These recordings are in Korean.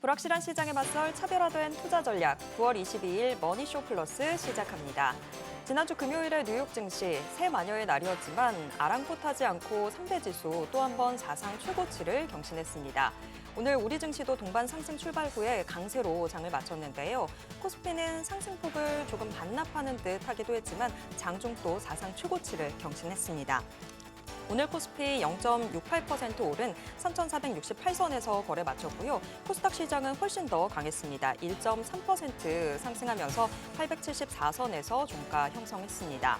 불확실한 시장에 맞설 차별화된 투자 전략 9월 22일 머니쇼 플러스 시작합니다. 지난주 금요일에 뉴욕 증시 새 마녀의 날이었지만 아랑곳하지 않고 3대 지수 또 한 번 사상 최고치를 경신했습니다. 오늘 우리 증시도 동반 상승 출발 후에 강세로 장을 마쳤는데요. 코스피는 상승폭을 조금 반납하는 듯 하기도 했지만 장중 또 사상 최고치를 경신했습니다. 오늘 코스피 0.68% 오른 3,468선에서 거래 마쳤고요. 코스닥 시장은 훨씬 더 강했습니다. 1.3% 상승하면서 874선에서 종가 형성했습니다.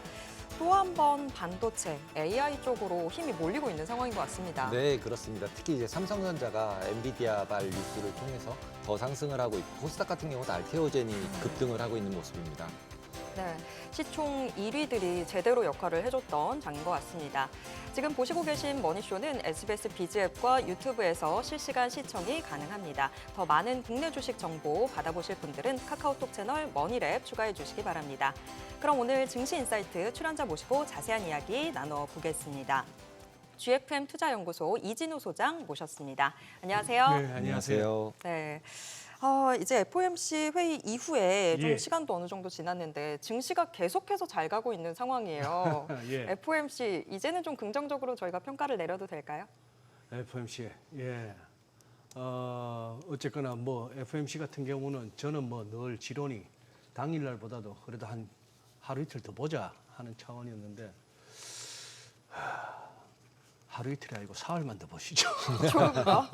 또 한 번 반도체, AI 쪽으로 힘이 몰리고 있는 상황인 것 같습니다. 네, 그렇습니다. 특히 이제 삼성전자가 엔비디아발 뉴스를 통해서 더 상승을 하고 있고 코스닥 같은 경우도 알테오젠이 급등을 하고 있는 모습입니다. 네, 시총 1위들이 제대로 역할을 해줬던 장인 것 같습니다. 지금 보시고 계신 머니쇼는 SBS 비즈앱과 유튜브에서 실시간 시청이 가능합니다. 더 많은 국내 주식 정보 받아보실 분들은 카카오톡 채널 머니랩 추가해 주시기 바랍니다. 그럼 오늘 증시 인사이트 출연자 모시고 자세한 이야기 나눠보겠습니다. GFM 투자연구소 이진우 소장 모셨습니다. 안녕하세요. 네, 안녕하세요. 네. 이제 FOMC 회의 이후에 좀 예. 시간도 어느 정도 지났는데 증시가 계속해서 잘 가고 있는 상황이에요. 예. FOMC 이제는 좀 긍정적으로 저희가 평가를 내려도 될까요? FOMC, 예. 어쨌거나 뭐 FOMC 같은 경우는 저는 뭐 늘 지론이 당일날보다도 그래도 한 하루 이틀 더 보자 하는 차원이었는데 하루 이틀이 아니고 사흘만 더 보시죠. 조금요?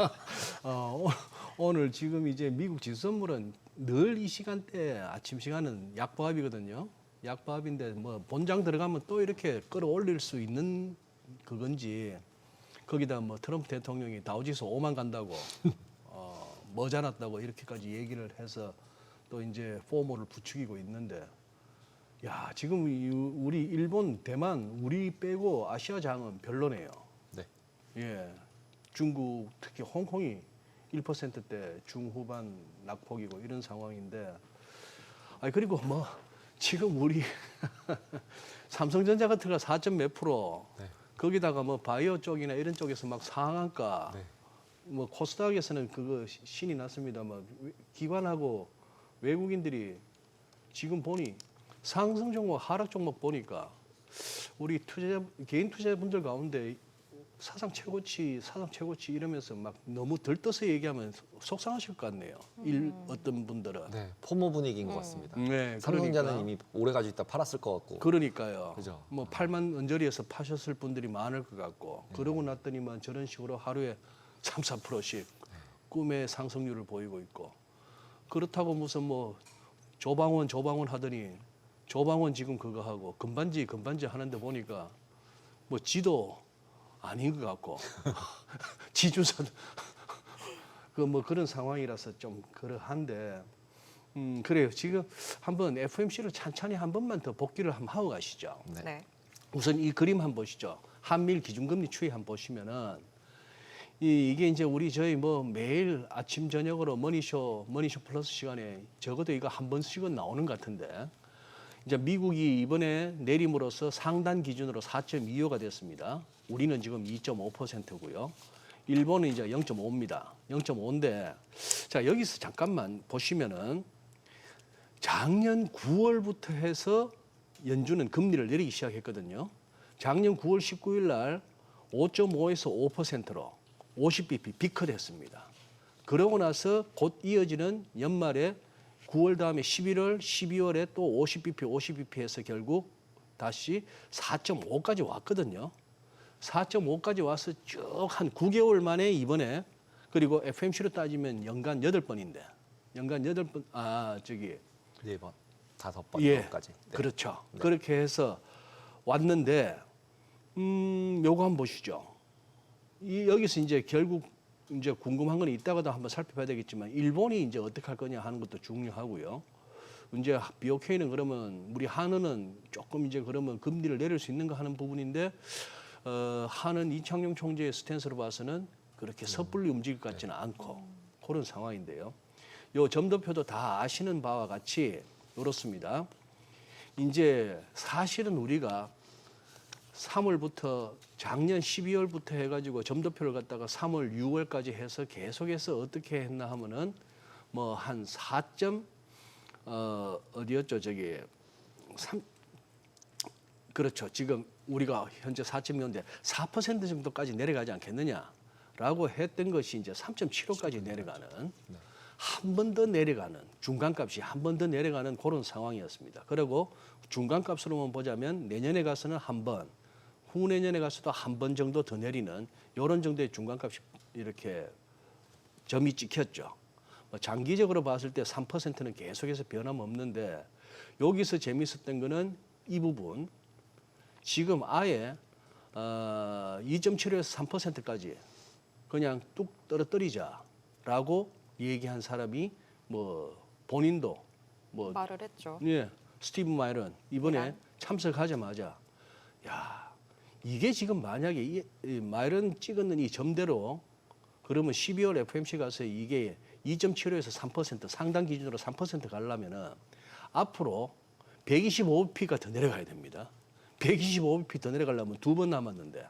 오늘 지금 이제 미국 지수선물은 늘 이 시간대 아침 시간은 약보합이거든요. 약보합인데 뭐 본장 들어가면 또 이렇게 끌어올릴 수 있는 그건지 거기다 뭐 트럼프 대통령이 다우지수 5만 간다고 머지않았다고 이렇게까지 얘기를 해서 또 이제 포모를 부추기고 있는데 야 지금 우리 일본, 대만 우리 빼고 아시아장은 별로네요. 네. 예, 중국 특히 홍콩이 1%대 중후반 낙폭이고 이런 상황인데, 그리고 뭐 지금 우리 삼성전자 같은 거 4점 몇 프로, 네. 거기다가 뭐 바이오 쪽이나 이런 쪽에서 막 상한가, 네. 뭐 코스닥에서는 그거 신이 났습니다. 뭐 기관하고 외국인들이 지금 보니 상승 종목, 하락 종목 보니까 우리 개인 투자분들 가운데 사상 최고치 이러면서 막 너무 들떠서 얘기하면 속상하실 것 같네요. 어떤 분들은. 네, 포모 분위기인 것 같습니다. 네, 삼성전자는 그러니까. 이미 오래 가지고 있다 팔았을 것 같고. 그러니까요. 그죠. 뭐 8만 언저리에서 파셨을 분들이 많을 것 같고 그러고 났더니만 저런 식으로 하루에 3, 4%씩 꿈의 상승률을 보이고 있고 그렇다고 무슨 뭐 조방원 하더니 조방원 지금 그거 하고 금반지 하는데 보니까 뭐 지도 아닌 것 같고 지주사 그 뭐 그런 상황이라서 좀 그러한데 그래요. 지금 한번 FOMC를 찬찬히 한 번만 더 복기를 한번 하고 가시죠. 네. 네. 우선 이 그림 한번 보시죠. 한미일 기준금리 추이 한번 보시면은 이게 이제 저희 뭐 매일 아침 저녁으로 머니쇼 플러스 시간에 적어도 이거 한 번씩은 나오는 것 같은데 이제 미국이 이번에 내림으로써 상단 기준으로 4.25가 됐습니다. 우리는 지금 2.5%고요. 일본은 이제 0.5입니다. 0.5인데 자 여기서 잠깐만 보시면은 작년 9월부터 해서 연준은 금리를 내리기 시작했거든요. 작년 9월 19일 날 5.5에서 5%로 50bp 비컷했습니다. 그러고 나서 곧 이어지는 연말에 9월 다음에 11월, 12월에 또 50bp 해서 결국 다시 4.5까지 왔거든요. 4.5까지 와서 쭉 한 9개월 만에 이번에 그리고 FOMC로 따지면 연간 8번인데 연간 8번 네 번, 5번 예, 까지. 네. 그렇죠. 네. 그렇게 해서 왔는데 요거 한번 보시죠. 여기서 이제 결국 이제 궁금한 건 이따가도 한번 살펴봐야 되겠지만 일본이 이제 어떻게 할 거냐 하는 것도 중요하고요. 이제 BOK는 그러면 우리 한은은 조금 이제 그러면 금리를 내릴 수 있는가 하는 부분인데 한은 이창용 총재의 스탠스로 봐서는 그렇게 섣불리 움직일 것 같지는 않고 그런 상황인데요. 요 점도표도 다 아시는 바와 같이 이렇습니다. 이제 사실은 우리가 3월부터 작년 12월부터 해가지고 점도표를 갖다가 3월, 6월까지 해서 계속해서 어떻게 했나 하면은 뭐 한 4점 어디였죠? 저기 3 그렇죠. 지금 우리가 현재 4.2인데 4% 정도까지 내려가지 않겠느냐라고 했던 것이 이제 3.75까지 내려가는 한 번 더 내려가는 중간값이 한 번 더 내려가는 그런 상황이었습니다. 그리고 중간값으로만 보자면 내년에 가서는 한 번, 후내년에 가서도 한 번 정도 더 내리는 이런 정도의 중간값이 이렇게 점이 찍혔죠. 뭐 장기적으로 봤을 때 3%는 계속해서 변함없는데 여기서 재미있었던 거는 이 부분 지금 아예 2.75에서 3%까지 그냥 뚝 떨어뜨리자라고 얘기한 사람이 뭐 본인도 뭐 말을 했죠. 예, 스티브 마이런 이번에 이란. 참석하자마자 야 이게 지금 만약에 이 마이런 찍었는 이 점대로 그러면 12월 FMC 가서 이게 2.75에서 3% 상당 기준으로 3% 가려면은 앞으로 125bp가 더 내려가야 됩니다. 125bp 더 내려가려면 두 번 남았는데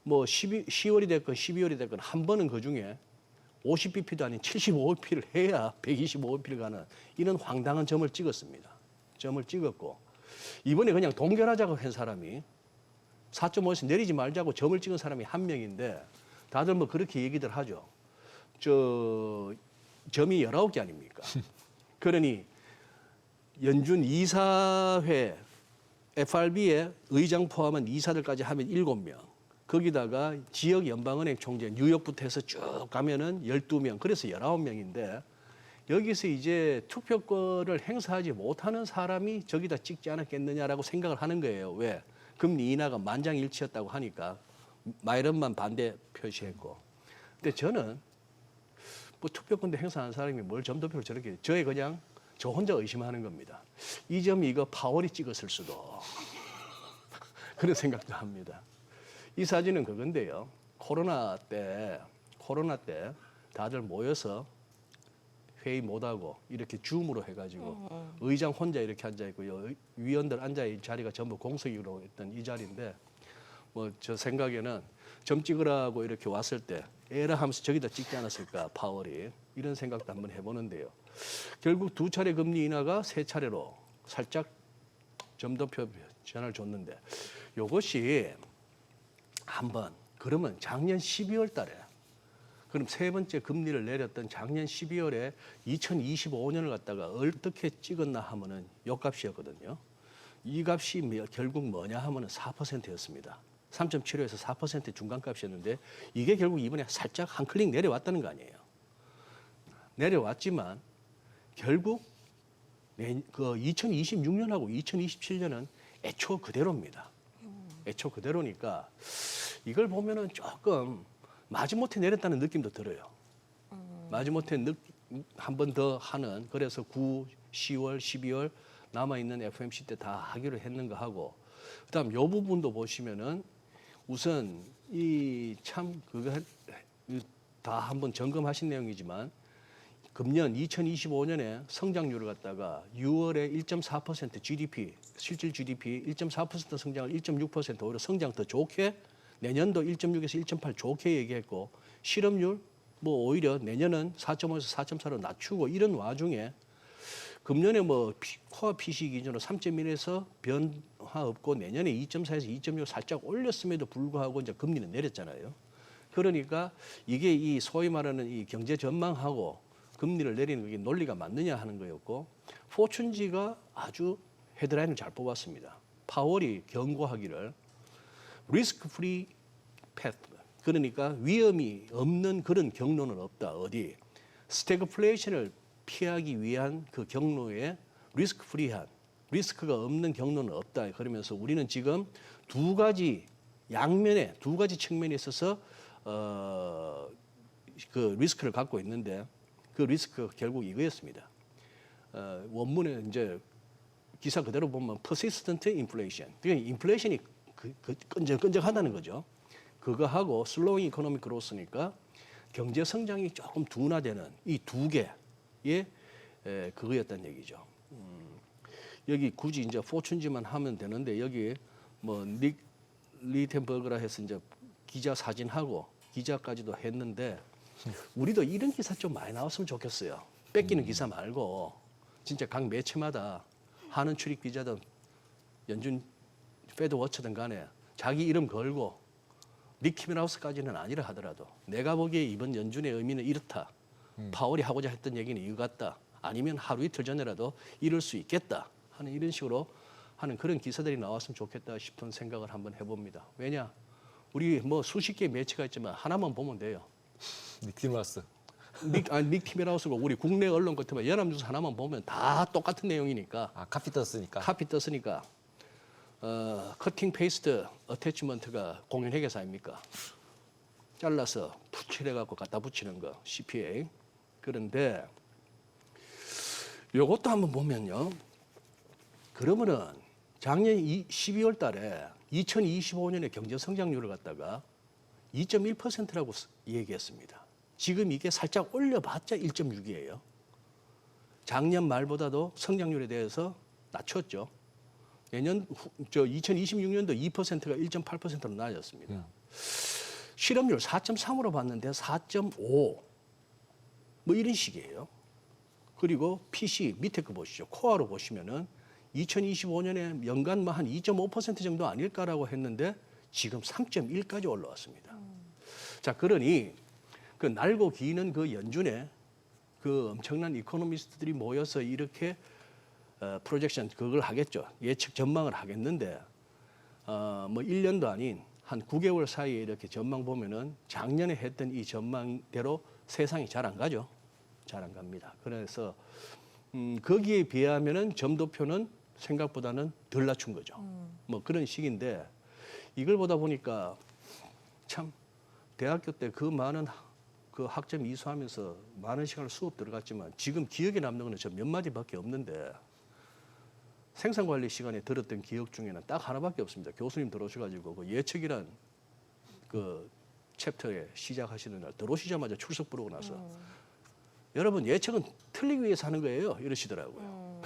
뭐 10월이 됐건 12월이 됐건 한 번은 그 중에 50bp도 아닌 75bp를 해야 125bp를 가는 이런 황당한 점을 찍었습니다. 점을 찍었고 이번에 그냥 동결하자고 한 사람이 4.5에서 내리지 말자고 점을 찍은 사람이 한 명인데 다들 뭐 그렇게 얘기들 하죠. 점이 19개 아닙니까? 그러니 연준 이사회 FRB의 의장 포함한 이사들까지 하면 7명. 거기다가 지역 연방은행 총재 뉴욕부터 해서 쭉 가면은 12명. 그래서 19명인데 여기서 이제 투표권을 행사하지 못하는 사람이 저기다 찍지 않았겠느냐라고 생각을 하는 거예요. 왜? 금리 인하가 만장일치였다고 하니까 마이런만 반대 표시했고. 근데 저는 뭐 투표권도 행사하는 사람이 뭘 점도표를 저렇게 저에 그냥 저 혼자 의심하는 겁니다. 이 점이 이거 파월이 찍었을 수도 그런 생각도 합니다. 이 사진은 그건데요. 코로나 때 다들 모여서 회의 못하고 이렇게 줌으로 해가지고 의장 혼자 이렇게 앉아 있고요. 위원들 앉아 있는 자리가 전부 공석으로 했던 이 자리인데 뭐 저 생각에는 점 찍으라고 이렇게 왔을 때 에라 하면서 저기다 찍지 않았을까 파월이 이런 생각도 한번 해보는데요. 결국 두 차례 금리 인하가 세 차례로 살짝 점도표 전환을 줬는데 이것이 한번 그러면 작년 12월 달에 그럼 세 번째 금리를 내렸던 작년 12월에 2025년을 갖다가 어떻게 찍었나 하면은 요 값이었거든요. 이 값이 결국 뭐냐 하면은 4%였습니다. 3.75에서 4% 중간값이었는데 이게 결국 이번에 살짝 한 클릭 내려왔다는 거 아니에요. 내려왔지만 결국 그 2026년하고 2027년은 애초 그대로입니다. 애초 그대로니까 이걸 보면은 조금 마지못해 내렸다는 느낌도 들어요. 마지못해 한 번 더 하는 그래서 9, 10월, 12월 남아 있는 FMC 때 다 하기로 했는가 하고 그다음 요 부분도 보시면은 우선 이 참 그거 다 한번 점검하신 내용이지만 금년 2025년에 성장률을 갖다가 6월에 1.4% GDP 실질 GDP 1.4% 성장을 1.6% 오히려 성장 더 좋게 내년도 1.6에서 1.8 좋게 얘기했고 실업률 뭐 오히려 내년은 4.5에서 4.4로 낮추고 이런 와중에 금년에 뭐 코어 PC 기준으로 3.1에서 변화 없고 내년에 2.4에서 2.6 살짝 올렸음에도 불구하고 이제 금리는 내렸잖아요. 그러니까 이게 이 소위 말하는 이 경제 전망하고 금리를 내리는 게 논리가 맞느냐 하는 거였고 포춘지가 아주 헤드라인을 잘 뽑았습니다. 파월이 경고하기를 리스크 프리 패스 그러니까 위험이 없는 그런 경로는 없다. 어디 스태그플레이션을 피하기 위한 그 경로에 리스크 프리한 리스크가 없는 경로는 없다. 그러면서 우리는 지금 두 가지 양면에 두 가지 측면에 있어서 그 리스크를 갖고 있는데 그 리스크가 결국 이거였습니다. 원문에 이제 기사 그대로 보면 persistent inflation. 그러니까 인플레이션이 끈적끈적하다는 거죠. 그거하고 slowing economic growth니까 경제 성장이 조금 둔화되는 이 두 개의 그거였다는 얘기죠. 여기 굳이 이제 포춘지만 하면 되는데 여기 뭐 닉 리텐버그라 해서 이제 기자 사진하고 기자까지도 했는데 우리도 이런 기사 좀 많이 나왔으면 좋겠어요. 뺏기는 기사 말고 진짜 각 매체마다 하는 출입 기자든 연준 페드 워처든 간에 자기 이름 걸고 니키 밀하우스까지는 아니라 하더라도 내가 보기에 이번 연준의 의미는 이렇다. 파월이 하고자 했던 얘기는 이거 같다. 아니면 하루 이틀 전에라도 이럴 수 있겠다 하는 이런 식으로 하는 그런 기사들이 나왔으면 좋겠다 싶은 생각을 한번 해봅니다. 왜냐? 우리 뭐 수십 개의 매체가 있지만 하나만 보면 돼요. 닉티마스. 닉티 밀하우스고 우리 국내 언론 같으면 연합뉴스 하나만 보면 다 똑같은 내용이니까 아, 카피 떴으니까. 카피 떴으니까 커팅 페이스트 어태치먼트가 공인회계사 아닙니까? 잘라서 붙이려갖고 갖다 붙이는 거 CPA. 그런데 요것도 한번 보면요. 그러면은 작년 12월 달에 2025년의 경제 성장률을 갖다가 2.1%라고 얘기했습니다. 지금 이게 살짝 올려봤자 1.6이에요. 작년 말보다도 성장률에 대해서 낮췄죠. 내년 2026년도 2%가 1.8%로 낮았습니다. 실업률 4.3으로 봤는데 4.5 뭐 이런 식이에요. 그리고 PC 밑에 거 보시죠. 코어로 보시면은 2025년에 연간 한 2.5% 정도 아닐까라고 했는데 지금 3.1까지 올라왔습니다. 자, 그러니 그 날고 기는 그 연준에 그 엄청난 이코노미스트들이 모여서 이렇게 프로젝션 그걸 하겠죠. 예측 전망을 하겠는데 뭐 1년도 아닌 한 9개월 사이에 이렇게 전망 보면은 작년에 했던 이 전망대로 세상이 잘 안 가죠. 잘 안 갑니다. 그래서 거기에 비하면은 점도표는 생각보다는 덜 낮춘 거죠. 뭐 그런 식인데 이걸 보다 보니까 참 대학교 때 그 많은 그 학점 이수하면서 많은 시간을 수업 들어갔지만 지금 기억에 남는 거는 저 몇 마디밖에 없는데 생산관리 시간에 들었던 기억 중에는 딱 하나밖에 없습니다. 교수님 들어오셔가지고 그 예측이란 그 챕터에 시작하시는 날 들어오시자마자 출석 부르고 나서 여러분 예측은 틀리기 위해서 하는 거예요 이러시더라고요.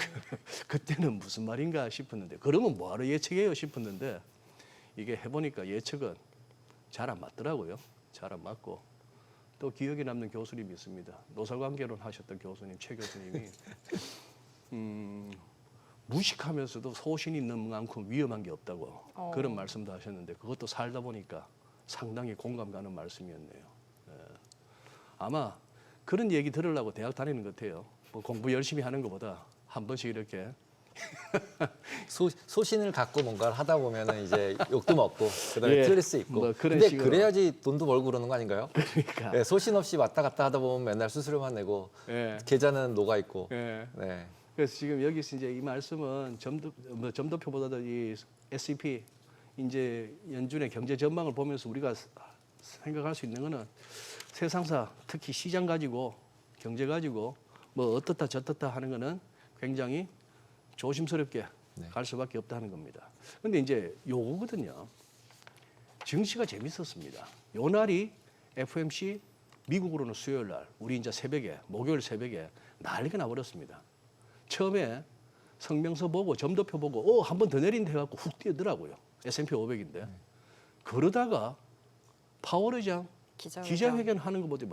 그때는 무슨 말인가 싶었는데 그러면 뭐하러 예측해요 싶었는데 이게 해보니까 예측은 잘 안 맞더라고요. 잘 안 맞고 또 기억에 남는 교수님이 있습니다. 노사관계론 하셨던 교수님 최 교수님이 무식하면서도 소신 있는 만큼 위험한 게 없다고 그런 말씀도 하셨는데 그것도 살다 보니까 상당히 공감 가는 말씀이었네요. 예. 아마 그런 얘기 들으려고 대학 다니는 것 같아요. 뭐 공부 열심히 하는 것보다 한 번씩 이렇게 소신을 갖고 뭔가를 하다 보면은 이제 욕도 먹고 그다음에 예, 틀릴 수 있고. 뭐 그런 근데 식으로. 그래야지 돈도 벌고 그러는 거 아닌가요? 그러니까 네, 소신 없이 왔다 갔다 하다 보면 맨날 수수료만 내고 예. 계좌는 녹아 있고. 예. 네. 그래서 지금 여기서 이제 이 말씀은 점도표보다도 이 S&P 이제 연준의 경제 전망을 보면서 우리가 생각할 수 있는 거는 세상사 특히 시장 가지고 경제 가지고 뭐 어떻다 저떻다 하는 거는 굉장히 조심스럽게 갈 수밖에 없다는 겁니다. 근데 이제 요거거든요. 증시가 재밌었습니다. 요 날이 FOMC 미국으로는 수요일 날, 우리 이제 새벽에 목요일 새벽에 난리가 나버렸습니다. 처음에 성명서 보고 점도표 보고 한 번 더 내린다 해갖고 훅 뛰더라고요. S&P 500인데 그러다가 파월 의장 기자회견 하는 거 보더니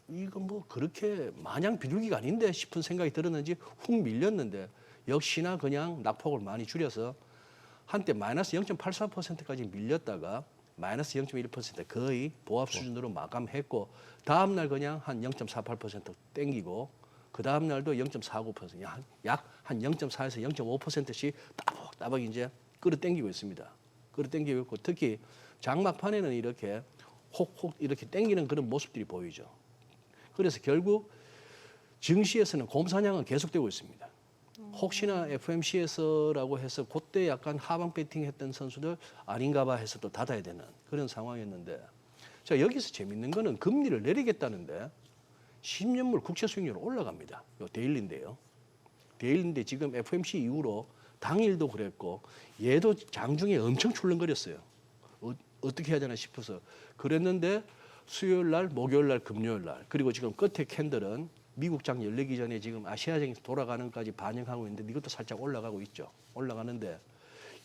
이거 뭐 그렇게 마냥 비둘기가 아닌데 싶은 생각이 들었는지 훅 밀렸는데 역시나 그냥 낙폭을 많이 줄여서 한때 마이너스 0.84%까지 밀렸다가 마이너스 0.1% 거의 보합 수준으로 마감했고 다음 날 그냥 한 0.48% 땡기고 그 다음 날도 0.49% 약 한 0.4에서 0.5%씩 따박따박 이제 끌어당기고 있습니다. 끌어당기고 있고 특히 장막판에는 이렇게 혹혹 이렇게 당기는 그런 모습들이 보이죠. 그래서 결국 증시에서는 곰사냥은 계속되고 있습니다. 혹시나 FOMC에서라고 해서 그때 약간 하방 배팅했던 선수들 아닌가 봐 해서 또 닫아야 되는 그런 상황이었는데 자 여기서 재밌는 거는 금리를 내리겠다는데 10년물 국채 수익률 올라갑니다. 요 데일리인데요. 데일리인데 지금 FOMC 이후로 당일도 그랬고 얘도 장중에 엄청 출렁거렸어요. 어떻게 해야 되나 싶어서 그랬는데 수요일 날, 목요일 날, 금요일 날 그리고 지금 끝에 캔들은 미국 장 열리기 전에 지금 아시아장이 돌아가는 까지 반영하고 있는데 이것도 살짝 올라가고 있죠. 올라가는데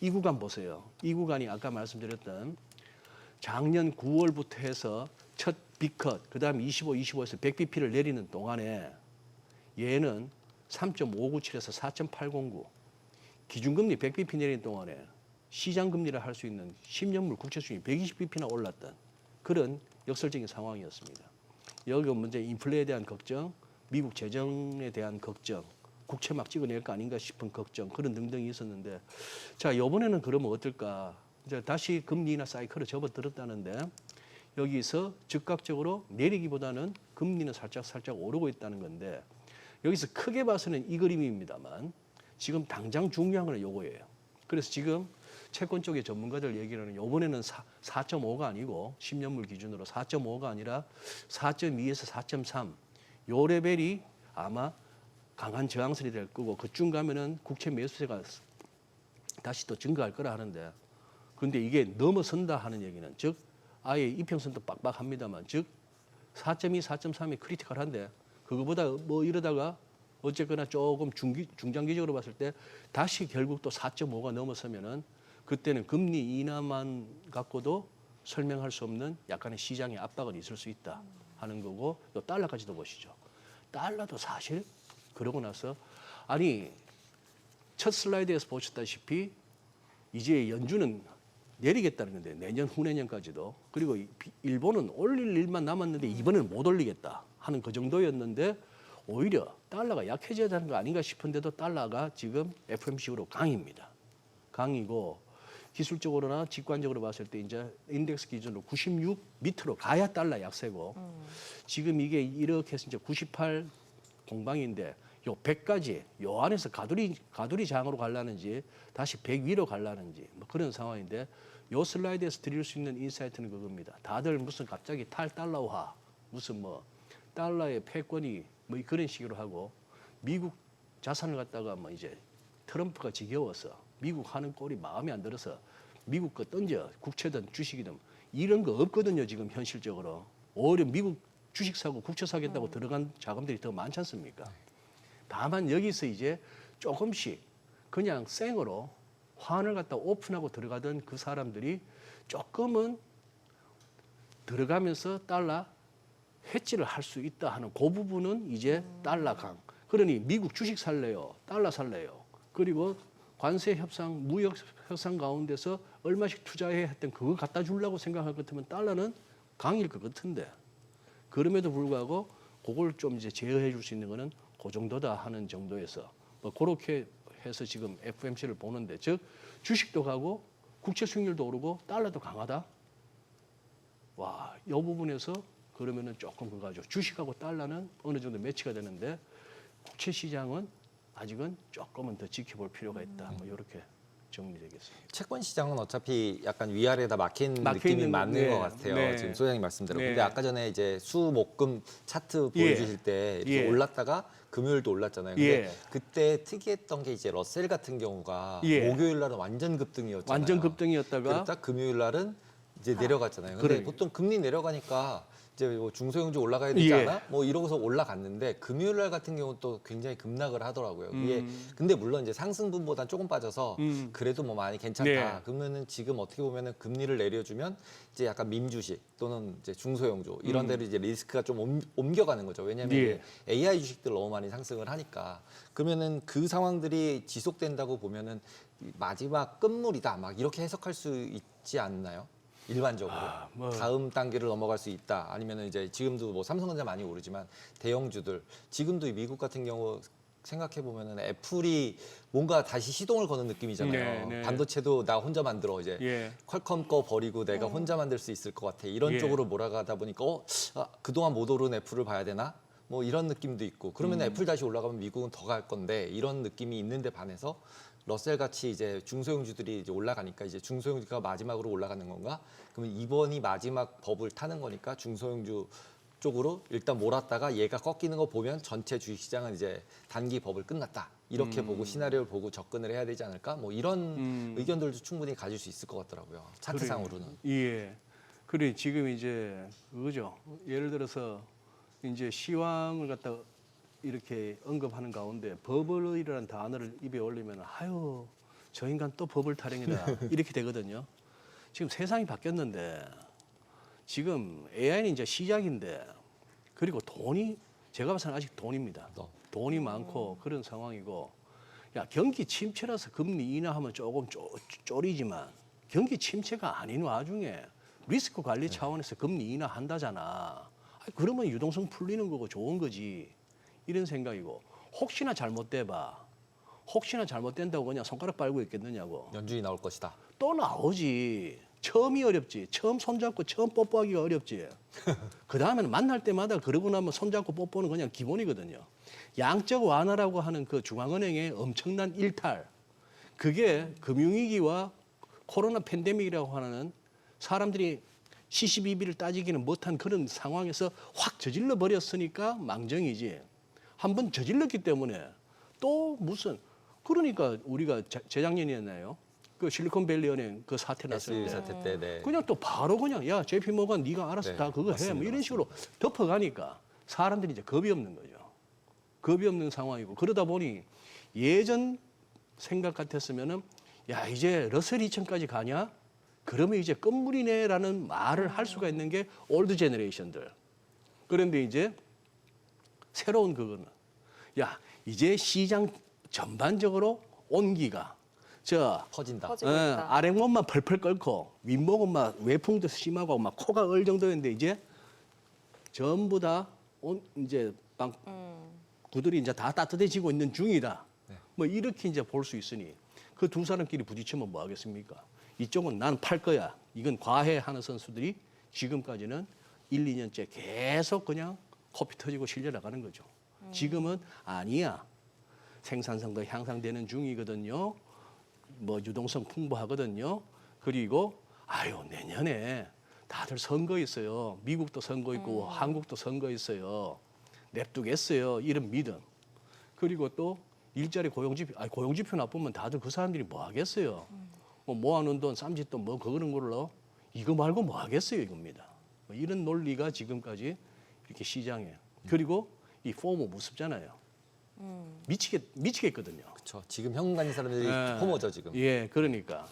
이 구간 보세요. 이 구간이 아까 말씀드렸던 작년 9월부터 해서 첫 빅컷, 그 다음 25, 25에서 100bp를 내리는 동안에 얘는 3.597에서 4.809. 기준금리 100bp 내린 동안에 시장금리를 할 수 있는 10년물 국채수익이 120bp나 올랐던 그런 역설적인 상황이었습니다. 여기 먼저 인플레에 대한 걱정, 미국 재정에 대한 걱정, 국채 막 찍어낼 거 아닌가 싶은 걱정, 그런 등등이 있었는데, 자, 이번에는 그러면 어떨까? 이제 다시 금리 인하 사이클을 접어들었다는데, 여기서 즉각적으로 내리기보다는 금리는 살짝 오르고 있다는 건데, 여기서 크게 봐서는 이 그림입니다만, 지금 당장 중요한 건 요거예요. 그래서 지금 채권 쪽의 전문가들 얘기는 이번에는 4.5가 아니고 10년물 기준으로 4.5가 아니라 4.2에서 4.3 요 레벨이 아마 강한 저항선이 될 거고 그쯤 가면은 국채 매수세가 다시 또 증가할 거라 하는데 근데 이게 넘어선다 하는 얘기는 즉 아예 이평선도 빡빡합니다만 즉 4.2, 4.3이 크리티컬한데 그거보다 뭐 이러다가 어쨌거나 조금 중장기적으로 봤을 때 다시 결국 또 4.5가 넘어서면은 그때는 금리 인하만 갖고도 설명할 수 없는 약간의 시장의 압박은 있을 수 있다 하는 거고 또 달러까지도 보시죠. 달러도 사실 그러고 나서 아니 첫 슬라이드에서 보셨다시피 이제 연준은 내리겠다는 건데 내년 후내년까지도 그리고 일본은 올릴 일만 남았는데 이번에는 못 올리겠다 하는 그 정도였는데 오히려 달러가 약해져야 되는 거 아닌가 싶은데도 달러가 지금 FOMC로 강입니다. 강이고 기술적으로나 직관적으로 봤을 때 이제 인덱스 기준으로 96 밑으로 가야 달러 약세고 지금 이게 이렇게 해서 이제 98 공방인데 요 100까지 요 안에서 가두리 장으로 갈라는지 다시 100 위로 갈라는지 뭐 그런 상황인데 요 슬라이드에서 드릴 수 있는 인사이트는 그겁니다. 다들 무슨 갑자기 탈달러화 무슨 뭐 달러의 패권이 뭐 그런 식으로 하고 미국 자산을 갖다가 뭐 이제 트럼프가 지겨워서 미국 하는 꼴이 마음에 안 들어서 미국 거 던져 국채든 주식이든 이런 거 없거든요 지금 현실적으로 오히려 미국 주식 사고 국채 사겠다고 들어간 자금들이 더 많지 않습니까? 다만 여기서 이제 조금씩 그냥 생으로 환을 갖다 오픈하고 들어가던 그 사람들이 조금은 들어가면서 달러 해지를 할 수 있다 하는 그 부분은 이제 달러 강. 그러니 미국 주식 살래요, 달러 살래요. 그리고 관세 협상, 무역 협상 가운데서 얼마씩 투자해 했던 그거 갖다 주려고 생각할 것 같으면 달러는 강일 것 같은데 그럼에도 불구하고 그걸 좀 이제 제어해 줄 수 있는 거는 그 정도다 하는 정도에서 뭐 그렇게 해서 지금 FOMC를 보는데 즉 주식도 가고 국채 수익률도 오르고 달러도 강하다. 와, 이 부분에서 그러면은 조금 그거죠. 주식하고 달러는 어느 정도 매치가 되는데 국채 시장은 아직은 조금은 더 지켜볼 필요가 있다. 뭐 이렇게 정리되겠습니다. 채권 시장은 어차피 약간 위아래다 막힌 막혀 느낌이 있는, 맞는 네, 것 같아요. 네. 지금 소장님 말씀대로. 네. 근데 아까 전에 이제 수목금 차트 보여주실 때 이렇게 예. 올랐다가 금요일도 올랐잖아요. 근데 예. 그때 특이했던 게 이제 러셀 같은 경우가 예. 목요일 날은 완전 급등이었잖아요. 완전 급등이었다가 그러다 금요일 날은 이제 내려갔잖아요. 근데 그러게요. 보통 금리 내려가니까 이제 뭐 중소형주 올라가야 되지 예. 않아? 뭐 이러고서 올라갔는데 금요일 날 같은 경우 또 굉장히 급락을 하더라고요. 이게 근데 물론 이제 상승분보다 조금 빠져서 그래도 뭐 많이 괜찮다. 네. 그러면은 지금 어떻게 보면은 금리를 내려주면 이제 약간 민주식 또는 이제 중소형주 이런 데로 이제 리스크가 좀 옮겨가는 거죠. 왜냐하면 예. AI 주식들 너무 많이 상승을 하니까 그러면은 그 상황들이 지속된다고 보면은 마지막 끝물이다 막 이렇게 해석할 수 있지 않나요? 일반적으로 뭐. 다음 단계를 넘어갈 수 있다. 아니면은 이제 지금도 뭐 삼성전자 많이 오르지만 대형주들 지금도 미국 같은 경우 생각해 보면은 애플이 뭔가 다시 시동을 거는 느낌이잖아요. 네, 네. 반도체도 나 혼자 만들어 이제 예. 퀄컴 거 버리고 내가 혼자 만들 수 있을 것 같아. 이런 예. 쪽으로 몰아가다 보니까 그동안 못 오른 애플을 봐야 되나? 뭐 이런 느낌도 있고 그러면 애플 다시 올라가면 미국은 더 갈 건데 이런 느낌이 있는데 반해서 러셀 같이 이제 중소형주들이 이제 올라가니까 이제 중소형주가 마지막으로 올라가는 건가? 그러면 이번이 마지막 버블 타는 거니까 중소형주 쪽으로 일단 몰았다가 얘가 꺾이는 거 보면 전체 주식시장은 이제 단기 버블 끝났다. 이렇게 보고 시나리오를 보고 접근을 해야 되지 않을까? 뭐 이런 의견들도 충분히 가질 수 있을 것 같더라고요. 차트상으로는. 예. 그래 지금 이제 그거죠. 예를 들어서 이제 시황을 갖다 이렇게 언급하는 가운데 버블이라는 단어를 입에 올리면 아유 저 인간 또 버블 타령이다 이렇게 되거든요. 지금 세상이 바뀌었는데 지금 AI는 이제 시작인데 그리고 돈이 제가 봐서는 아직 돈입니다. 돈이 많고 그런 상황이고 야 경기 침체라서 금리 인하하면 조금 쪼리지만 경기 침체가 아닌 와중에 리스크 관리 차원에서 금리 인하한다잖아. 그러면 유동성 풀리는 거고 좋은 거지. 이런 생각이고 혹시나 잘못돼봐. 혹시나 잘못된다고 그냥 손가락 빨고 있겠느냐고. 연준이 나올 것이다. 또 나오지. 처음이 어렵지. 처음 손잡고 처음 뽀뽀하기가 어렵지. 그 다음에는 만날 때마다 그러고 나면 손잡고 뽀뽀는 그냥 기본이거든요. 양적 완화라고 하는 그 중앙은행의 엄청난 일탈. 그게 금융위기와 코로나 팬데믹이라고 하는 사람들이 시시비비를 따지기는 못한 그런 상황에서 확 저질러 버렸으니까 망정이지. 한번 저질렀기 때문에 또 무슨 그러니까 우리가 재작년이었나요? 그 실리콘밸리 은행 그 사태 났을 때 사태 때, 네. 그냥 또 바로 그냥 야 JP 모건 네가 알아서 네, 다 그거 해. 맞습니다. 뭐 이런 식으로 덮어가니까 사람들이 이제 겁이 없는 거죠. 겁이 없는 상황이고 그러다 보니 예전 생각 같았으면은 야 이제 러셀 2000까지 가냐? 그러면 이제 끝물이네라는 말을 할 수가 있는 게 올드 제너레이션들. 그런데 이제 새로운 그거는 야 이제 시장 전반적으로 온기가 퍼진다. 퍼지고 있다. 아랫목만 펄펄 끓고 윗목은 막 외풍도 심하고 막 코가 얼 정도였는데 이제 전부 다 이제 구들이 이제 다 따뜻해지고 있는 중이다. 네. 뭐 이렇게 이제 볼 수 있으니 그 두 사람끼리 부딪히면 뭐 하겠습니까? 이쪽은 난 팔 거야. 이건 과해하는 선수들이 지금까지는 1, 2년째 계속 그냥 코피 터지고 실려 나가는 거죠. 지금은 아니야. 생산성도 향상되는 중이거든요. 뭐 유동성 풍부하거든요. 그리고 아유 내년에 다들 선거 있어요. 미국도 선거 있고 한국도 선거 있어요. 냅두겠어요. 이런 믿음. 그리고 또 일자리 고용지표 나쁘면 다들 그 사람들이 뭐 하겠어요. 뭐 모아놓은 돈, 쌈짓돈 뭐 그런 걸로 이거 말고 뭐 하겠어요 이겁니다. 뭐 이런 논리가 지금까지 이렇게 시장에 그리고 이 포모 무섭잖아요. 미치겠거든요. 그렇죠. 지금 현금 가진 사람들이 예. 포모죠 지금. 예, 그러니까.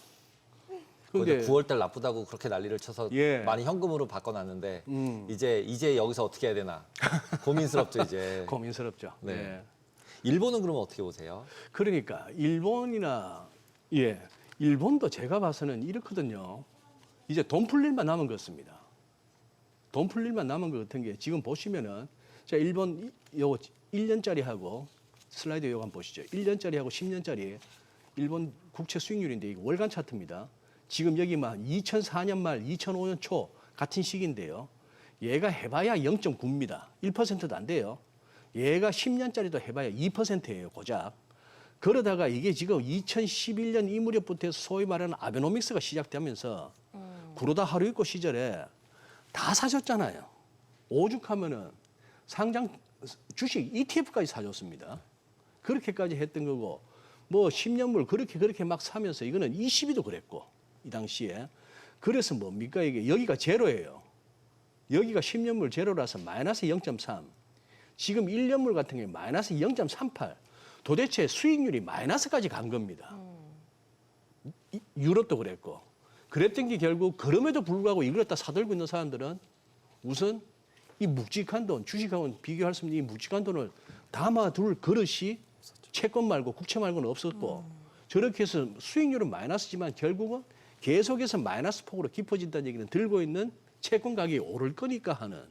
근데 근데 9월 달 나쁘다고 그렇게 난리를 쳐서 예. 많이 현금으로 바꿔놨는데 이제 여기서 어떻게 해야 되나 고민스럽죠 이제. 고민스럽죠. 네. 예. 일본은 그러면 어떻게 보세요? 그러니까 일본이나 일본도 제가 봐서는 이렇거든요. 이제 돈 풀 일만 남은 것 같습니다. 돈 풀 일만 남은 것 같은 게 지금 보시면은 자 일본 요거 1년짜리하고 슬라이드 요거 한번 보시죠. 1년짜리하고 10년짜리 일본 국채 수익률인데 이거 월간 차트입니다. 지금 여기만 2004년 말 2005년 초 같은 시기인데요. 얘가 해봐야 0.9입니다. 1%도 안 돼요. 얘가 10년짜리도 해봐야 2%예요. 고작. 그러다가 이게 지금 2011년 이 무렵부터 해서 소위 말하는 아베노믹스가 시작되면서 구로다 하루이코 시절에 다 사셨잖아요. 오죽하면은 상장 주식 ETF까지 사줬습니다. 그렇게까지 했던 거고 뭐 10년물 그렇게 막 사면서 이거는 22도 그랬고 이 당시에 그래서 뭡니까 이게 여기가 제로예요. 여기가 10년물 제로라서 마이너스 0.3 지금 1년물 같은 경우에 마이너스 0.38 도대체 수익률이 마이너스까지 간 겁니다. 유럽도 그랬고 그랬던 게 결국 그럼에도 불구하고 이걸 갖다 사들고 있는 사람들은 우선 이 묵직한 돈 주식하고는 비교할 수 없는 이 묵직한 돈을 담아둘 그릇이 채권 말고 국채 말고는 없었고 저렇게 해서 수익률은 마이너스지만 결국은 계속해서 마이너스 폭으로 깊어진다는 얘기는 들고 있는 채권 가격이 오를 거니까 하는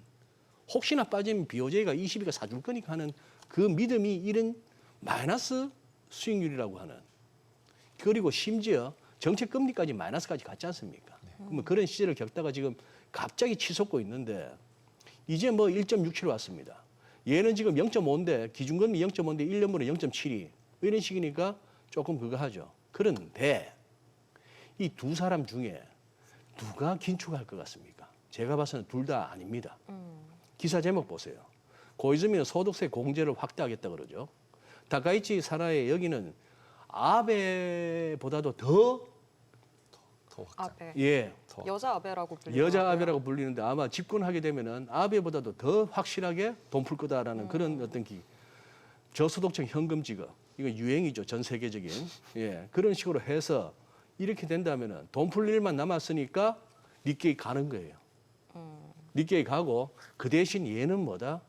혹시나 빠지면 BOJ가 22가 사줄 거니까 하는 그 믿음이 이런 마이너스 수익률이라고 하는 그리고 심지어 정책 금리까지 마이너스까지 갔지 않습니까? 그러면 그런 시절을 겪다가 지금 갑자기 치솟고 있는데 이제 뭐 1.67 왔습니다. 얘는 지금 0.5인데 기준금리 0.5인데 1년물에 0.72 이런 식이니까 조금 그거 하죠. 그런데 이 두 사람 중에 누가 긴축할 것 같습니까? 제가 봐서는 둘 다 아닙니다. 기사 제목 보세요. 고이즈미는 소득세 공제를 확대하겠다 그러죠. 다카이치 사나의 여기는 아베보다도 더 확장. 아베. 예, 여자 아베라고 불리죠. 여자 아베라고 불리는데 아마 집권하게 되면은 아베보다도 더 확실하게 돈 풀 거다라는 그런 어떤 저소득층 현금 지급 이거 유행이죠 전 세계적인 그런 식으로 해서 이렇게 된다면은 돈 풀 일만 남았으니까 니케이 가는 거예요. 니케이 가고 그 대신 얘는 뭐다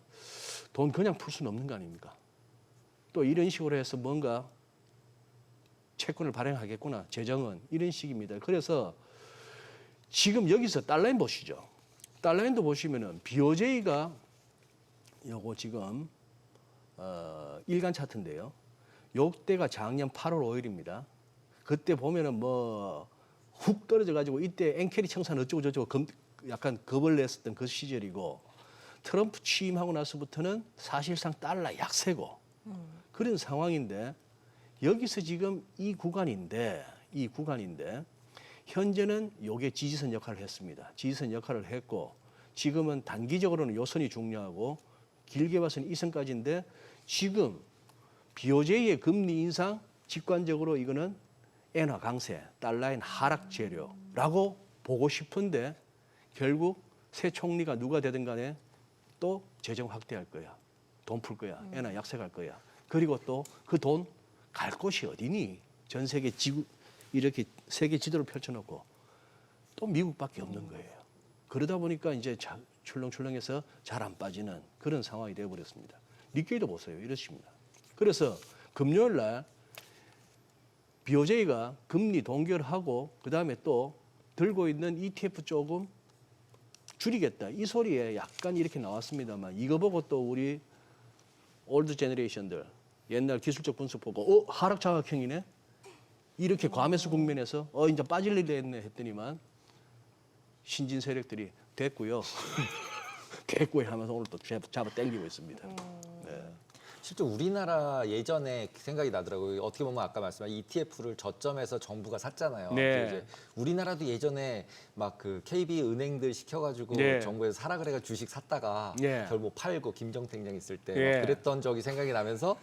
돈 그냥 풀 수는 없는 거 아닙니까? 또 이런 식으로 해서 뭔가 채권을 발행하겠구나. 재정은 이런 식입니다. 그래서 지금 여기서 달러인 보시죠. 달러인도 보시면은 BOJ가 요거 지금 일간 차트인데요. 요때가 작년 8월 5일입니다. 그때 보면은 뭐 훅 떨어져 가지고 이때 엔캐리 청산 어쩌고 저쩌고 약간 겁을 냈었던 그 시절이고 트럼프 취임하고 나서부터는 사실상 달러 약세고 그런 상황인데 여기서 지금 이 구간인데 현재는 요게 지지선 역할을 했습니다. 지지선 역할을 했고 지금은 단기적으로는 요 선이 중요하고 길게 봐서는 이 선까지인데 지금 BOJ의 금리 인상 직관적으로 이거는 엔화 강세, 달러인 하락 재료라고 보고 싶은데 결국 새 총리가 누가 되든 간에 또 재정 확대할 거야. 돈 풀 거야. 엔화 약세 갈 거야. 그리고 또 그 돈 갈 곳이 어디니? 전 세계 지구 이렇게 세계 지도를 펼쳐놓고 또 미국밖에 없는 거예요. 그러다 보니까 이제 출렁출렁해서 잘 안 빠지는 그런 상황이 되어버렸습니다. 니케이도 보세요. 이렇습니다. 그래서 금요일 날 BOJ가 금리 동결하고 그다음에 또 들고 있는 ETF 조금 줄이겠다. 이 소리에 약간 이렇게 나왔습니다만 이거 보고 또 우리 올드 제너레이션들 옛날 기술적 분석 보고 하락 자각형이네. 이렇게 과매수 국면에서 이제 빠질 일이 했네 했더니만 신진 세력들이 됐고요. 됐고요 하면서 오늘 또 잡아 당기고 있습니다. 네. 실제 우리나라 예전에 생각이 나더라고요. 어떻게 보면 아까 말씀하신 ETF를 저점에서 정부가 샀잖아요. 네. 이제 우리나라도 예전에 막 그 KB 은행들 시켜가지고 네. 정부에서 사라 그래가 주식 샀다가 네. 결국 팔고 김정태 행장 있을 때 네. 그랬던 적이 생각이 나면서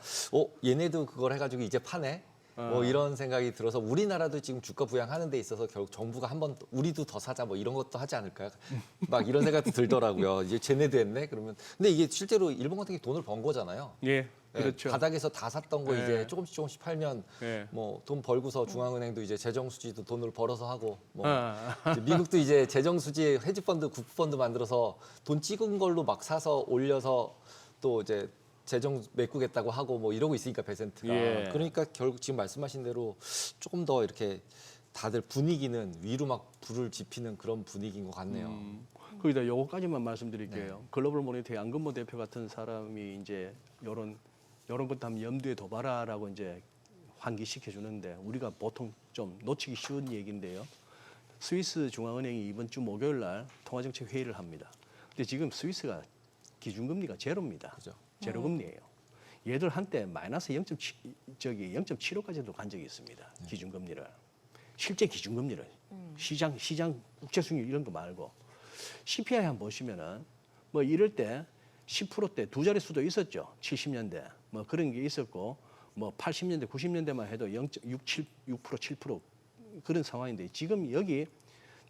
얘네도 그걸 해가지고 이제 파네. 뭐 이런 생각이 들어서 우리나라도 지금 주가 부양하는 데 있어서 결국 정부가 한번 우리도 더 사자 뭐 이런 것도 하지 않을까요? 막 이런 생각도 들더라고요. 이제 쟤네도 했네 그러면 근데 이게 실제로 일본 같은 게 돈을 번 거잖아요. 예, 네, 그렇죠. 바닥에서 다 샀던 거 네. 이제 조금씩 팔면 네. 뭐 돈 벌고서 중앙은행도 이제 재정 수지도 돈을 벌어서 하고 뭐 아. 이제 미국도 이제 재정 수지 헤지펀드 국부펀드 만들어서 돈 찍은 걸로 막 사서 올려서 또 이제 재정 메꾸겠다고 하고 뭐 이러고 있으니까 베센트가 예. 그러니까 결국 지금 말씀하신 대로 조금 더 이렇게 다들 분위기는 위로 막 불을 지피는 그런 분위기인 것 같네요. 거기다 요거까지만 말씀드릴게요. 글로벌 모니터의 안근모 대표 같은 사람이 이제 요런 것도 한번 염두에 둬봐라라고 이제 환기시켜 주는데 우리가 보통 좀 놓치기 쉬운 얘기인데요. 스위스 중앙은행이 이번 주 목요일 날 통화정책 회의를 합니다. 근데 지금 스위스가 기준금리가 제로입니다. 그죠. 제로 금리예요. 얘들 한때 마이너스 0.75까지도 간 적이 있습니다. 기준금리를. 실제 기준금리를. 시장 국채수익률 이런 거 말고. CPI 한번 보시면은 뭐 이럴 때 10%대 두 자릿수도 있었죠. 70년대. 뭐 그런 게 있었고 뭐 80년대, 90년대만 해도 0.67, 6%, 7% 그런 상황인데 지금 여기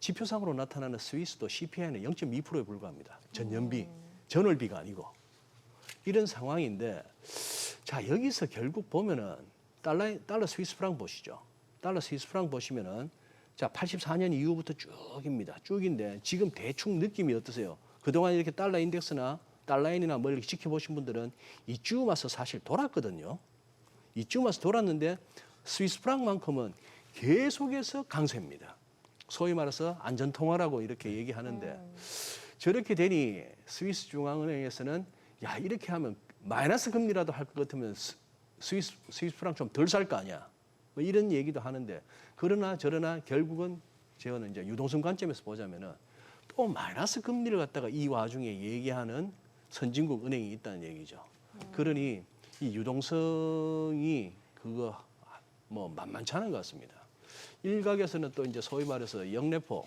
지표상으로 나타나는 스위스도 CPI는 0.2%에 불과합니다. 전년비, 전월비가 아니고. 이런 상황인데 자 여기서 결국 보면은 달러 스위스 프랑 보시죠. 달러 스위스 프랑 보시면은 자 84년 이후부터 쭉입니다. 쭉인데 지금 대충 느낌이 어떠세요? 그동안 이렇게 달러 인덱스나 달러인이나 뭐 이렇게 지켜보신 분들은 이쯤 와서 사실 돌았거든요. 이쯤 와서 돌았는데 스위스 프랑만큼은 계속해서 강세입니다. 소위 말해서 안전통화라고 이렇게 얘기하는데 저렇게 되니 스위스 중앙은행에서는 야 이렇게 하면 마이너스 금리라도 할 것 같으면 스위스 프랑 좀 덜 살 거 아니야. 뭐 이런 얘기도 하는데 그러나 저러나 결국은 저는 이제 유동성 관점에서 보자면은 또 마이너스 금리를 갖다가 이 와중에 얘기하는 선진국 은행이 있다는 얘기죠. 그러니 이 유동성이 그거 뭐 만만치 않은 것 같습니다. 일각에서는 또 이제 소위 말해서 영래포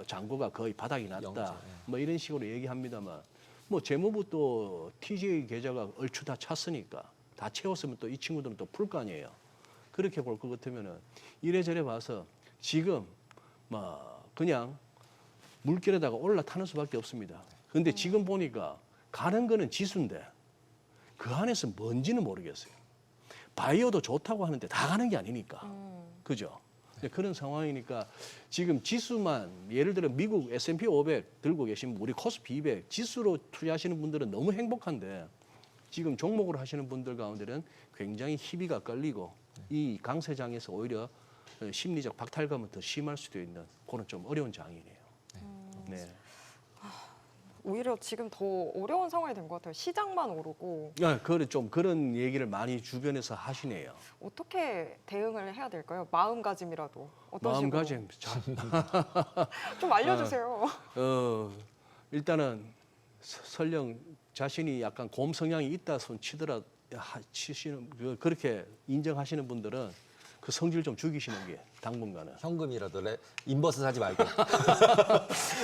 잔고가 거의 바닥이 났다. 영자, 뭐 이런 식으로 얘기합니다만 뭐 재무부 또 TJ 계좌가 얼추 다 찼으니까 다 채웠으면 또 이 친구들은 또 풀 거 아니에요. 그렇게 볼 것 같으면은 이래저래 봐서 지금 뭐 그냥 물결에다가 올라타는 수밖에 없습니다. 근데 지금 보니까 가는 거는 지수인데 그 안에서 뭔지는 모르겠어요. 바이오도 좋다고 하는데 다 가는 게 아니니까. 그죠? 그런 상황이니까 지금 지수만 예를 들어 미국 S&P 500 들고 계신 우리 코스피 200 지수로 투자하시는 분들은 너무 행복한데 지금 종목을 하시는 분들 가운데는 굉장히 희비가 끌리고 이 강세장에서 오히려 심리적 박탈감은 더 심할 수도 있는 그런 좀 어려운 장이네요. 네. 오히려 지금 더 어려운 상황이 된 것 같아요. 시장만 오르고 좀 그런 얘기를 많이 주변에서 하시네요. 어떻게 대응을 해야 될까요? 마음가짐이라도 어떤 마음가짐 잘. 식으로 좀 알려주세요. 일단은 설령 자신이 약간 곰 성향이 있다 손 치시는 그렇게 인정하시는 분들은 그 성질 좀 죽이시는 게 당분간은. 현금이라도 인버스 사지 말고.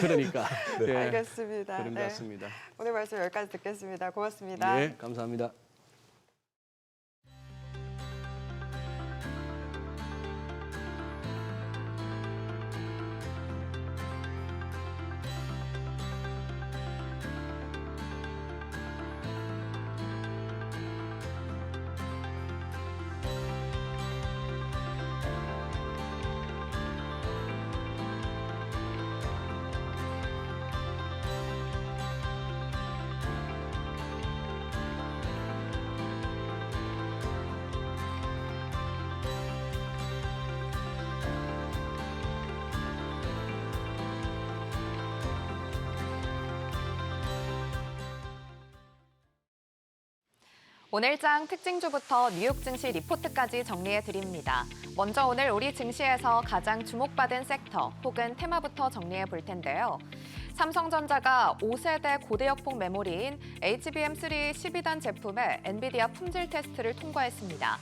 그러니까. 네. 알겠습니다. 그런 것 네. 같습니다. 오늘 말씀 여기까지 듣겠습니다. 고맙습니다. 네, 감사합니다. 오늘장 특징주부터 뉴욕 증시 리포트까지 정리해 드립니다. 먼저 오늘 우리 증시에서 가장 주목받은 섹터 혹은 테마부터 정리해 볼 텐데요. 삼성전자가 5세대 고대역폭 메모리인 HBM3 12단 제품의 엔비디아 품질 테스트를 통과했습니다.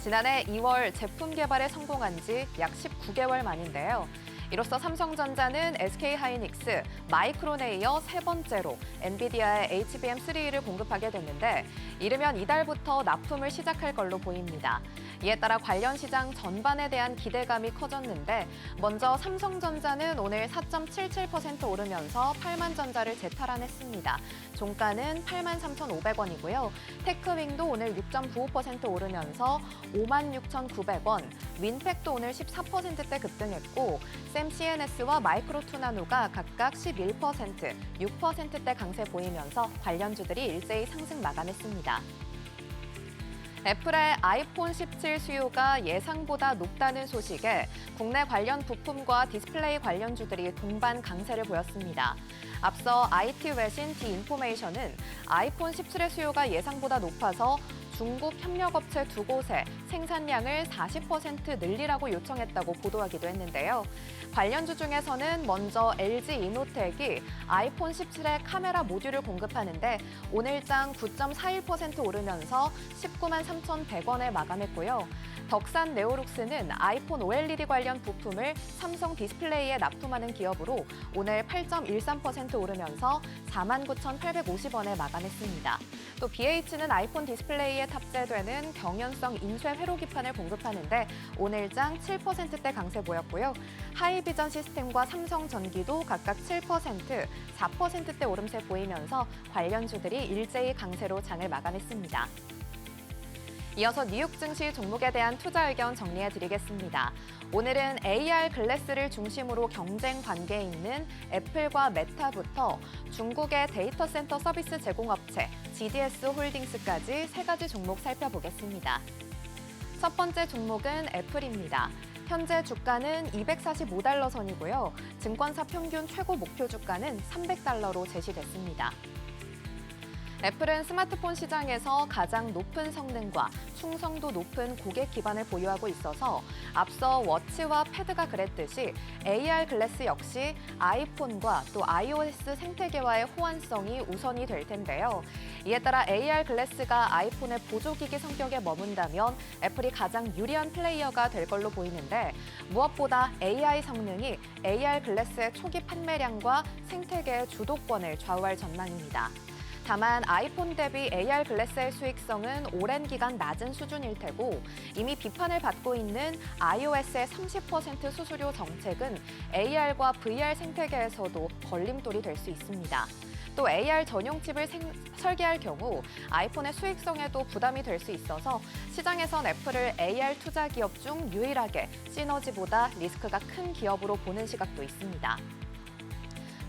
지난해 2월 제품 개발에 성공한 지 약 19개월 만인데요. 이로써 삼성전자는 SK하이닉스, 마이크론에 이어 세 번째로 엔비디아의 HBM3를 공급하게 됐는데 이르면 이달부터 납품을 시작할 걸로 보입니다. 이에 따라 관련 시장 전반에 대한 기대감이 커졌는데 먼저 삼성전자는 오늘 4.77% 오르면서 8만 전자를 재탈환했습니다. 종가는 83,500원이고요. 테크윙도 오늘 6.95% 오르면서 56,900원, 윈팩도 오늘 14%대 급등했고 샘 CNS와 마이크로투나노가 각각 11%, 6%대 강세 보이면서 관련주들이 일제히 상승 마감했습니다. 애플의 아이폰 17 수요가 예상보다 높다는 소식에 국내 관련 부품과 디스플레이 관련주들이 동반 강세를 보였습니다. 앞서 IT 외신 디인포메이션은 아이폰 17의 수요가 예상보다 높아서 중국 협력업체 두 곳에 생산량을 40% 늘리라고 요청했다고 보도하기도 했는데요. 관련주 중에서는 먼저 LG 이노텍이 아이폰 17의 카메라 모듈을 공급하는데 오늘장 9.41% 오르면서 193만 3,100원에 마감했고요. 덕산 네오룩스는 아이폰 OLED 관련 부품을 삼성 디스플레이에 납품하는 기업으로 오늘 8.13% 오르면서 49,850원에 마감했습니다. 또 BH는 아이폰 디스플레이에 탑재되는 경연성 인쇄 회로기판을 공급하는데 오늘장 7%대 강세 보였고요. 하이비전 시스템과 삼성전기도 각각 7%, 4%대 오름세 보이면서 관련주들이 일제히 강세로 장을 마감했습니다. 이어서 뉴욕 증시 종목에 대한 투자 의견 정리해드리겠습니다. 오늘은 AR 글래스를 중심으로 경쟁 관계에 있는 애플과 메타부터 중국의 데이터 센터 서비스 제공업체 GDS 홀딩스까지 세 가지 종목 살펴보겠습니다. 첫 번째 종목은 애플입니다. 현재 주가는 245달러 선이고요. 증권사 평균 최고 목표 주가는 300달러로 제시됐습니다. 애플은 스마트폰 시장에서 가장 높은 성능과 충성도 높은 고객 기반을 보유하고 있어서 앞서 워치와 패드가 그랬듯이 AR 글래스 역시 아이폰과 또 iOS 생태계와의 호환성이 우선이 될 텐데요. 이에 따라 AR 글래스가 아이폰의 보조기기 성격에 머문다면 애플이 가장 유리한 플레이어가 될 걸로 보이는데 무엇보다 AI 성능이 AR 글래스의 초기 판매량과 생태계의 주도권을 좌우할 전망입니다. 다만 아이폰 대비 AR 글래스의 수익성은 오랜 기간 낮은 수준일 테고 이미 비판을 받고 있는 iOS의 30% 수수료 정책은 AR과 VR 생태계에서도 걸림돌이 될 수 있습니다. 또 AR 전용 칩을 설계할 경우 아이폰의 수익성에도 부담이 될 수 있어서 시장에선 애플을 AR 투자 기업 중 유일하게 시너지보다 리스크가 큰 기업으로 보는 시각도 있습니다.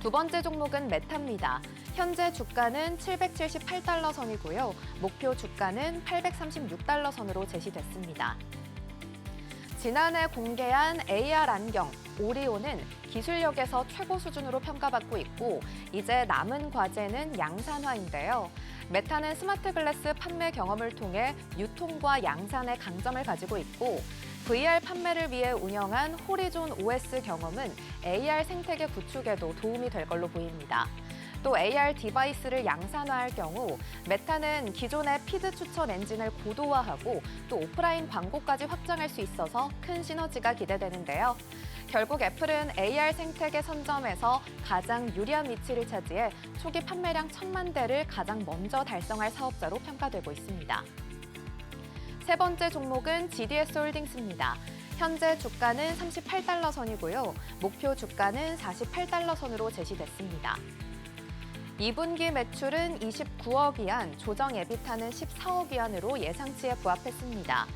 두 번째 종목은 메타입니다. 현재 주가는 778달러 선이고요. 목표 주가는 836달러 선으로 제시됐습니다. 지난해 공개한 AR 안경 오리온은 기술력에서 최고 수준으로 평가받고 있고 이제 남은 과제는 양산화인데요. 메타는 스마트 글래스 판매 경험을 통해 유통과 양산의 강점을 가지고 있고 VR 판매를 위해 운영한 호리존 OS 경험은 AR 생태계 구축에도 도움이 될 걸로 보입니다. 또 AR 디바이스를 양산화할 경우 메타는 기존의 피드 추천 엔진을 고도화하고 또 오프라인 광고까지 확장할 수 있어서 큰 시너지가 기대되는데요. 결국 애플은 AR 생태계 선점에서 가장 유리한 위치를 차지해 초기 판매량 1,000만 대를 가장 먼저 달성할 사업자로 평가되고 있습니다. 세 번째 종목은 GDS 홀딩스입니다. 현재 주가는 38달러 선이고요. 목표 주가는 48달러 선으로 제시됐습니다. 2분기 매출은 29억 위안, 조정 에비타는 14억 위안으로 예상치에 부합했습니다.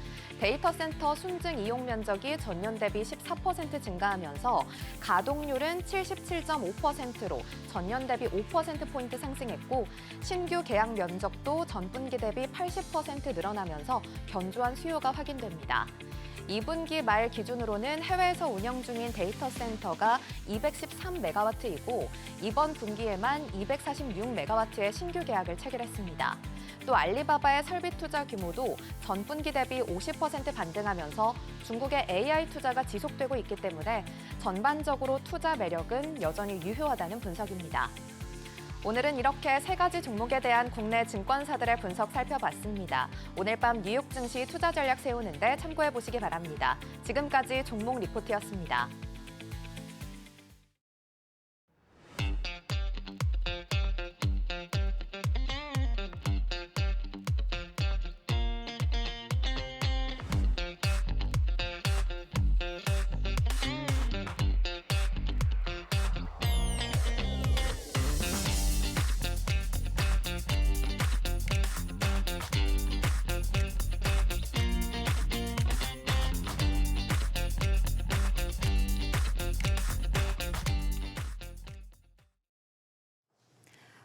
데이터 센터 순증 이용 면적이 전년 대비 14% 증가하면서 가동률은 77.5%로 전년 대비 5%포인트 상승했고 신규 계약 면적도 전분기 대비 80% 늘어나면서 견조한 수요가 확인됩니다. 2분기 말 기준으로는 해외에서 운영 중인 데이터 센터가 213메가와트이고 이번 분기에만 246메가와트의 신규 계약을 체결했습니다. 또 알리바바의 설비 투자 규모도 전분기 대비 50% 반등하면서 중국의 AI 투자가 지속되고 있기 때문에 전반적으로 투자 매력은 여전히 유효하다는 분석입니다. 오늘은 이렇게 세 가지 종목에 대한 국내 증권사들의 분석 살펴봤습니다. 오늘 밤 뉴욕 증시 투자 전략 세우는데 참고해 보시기 바랍니다. 지금까지 종목 리포트였습니다.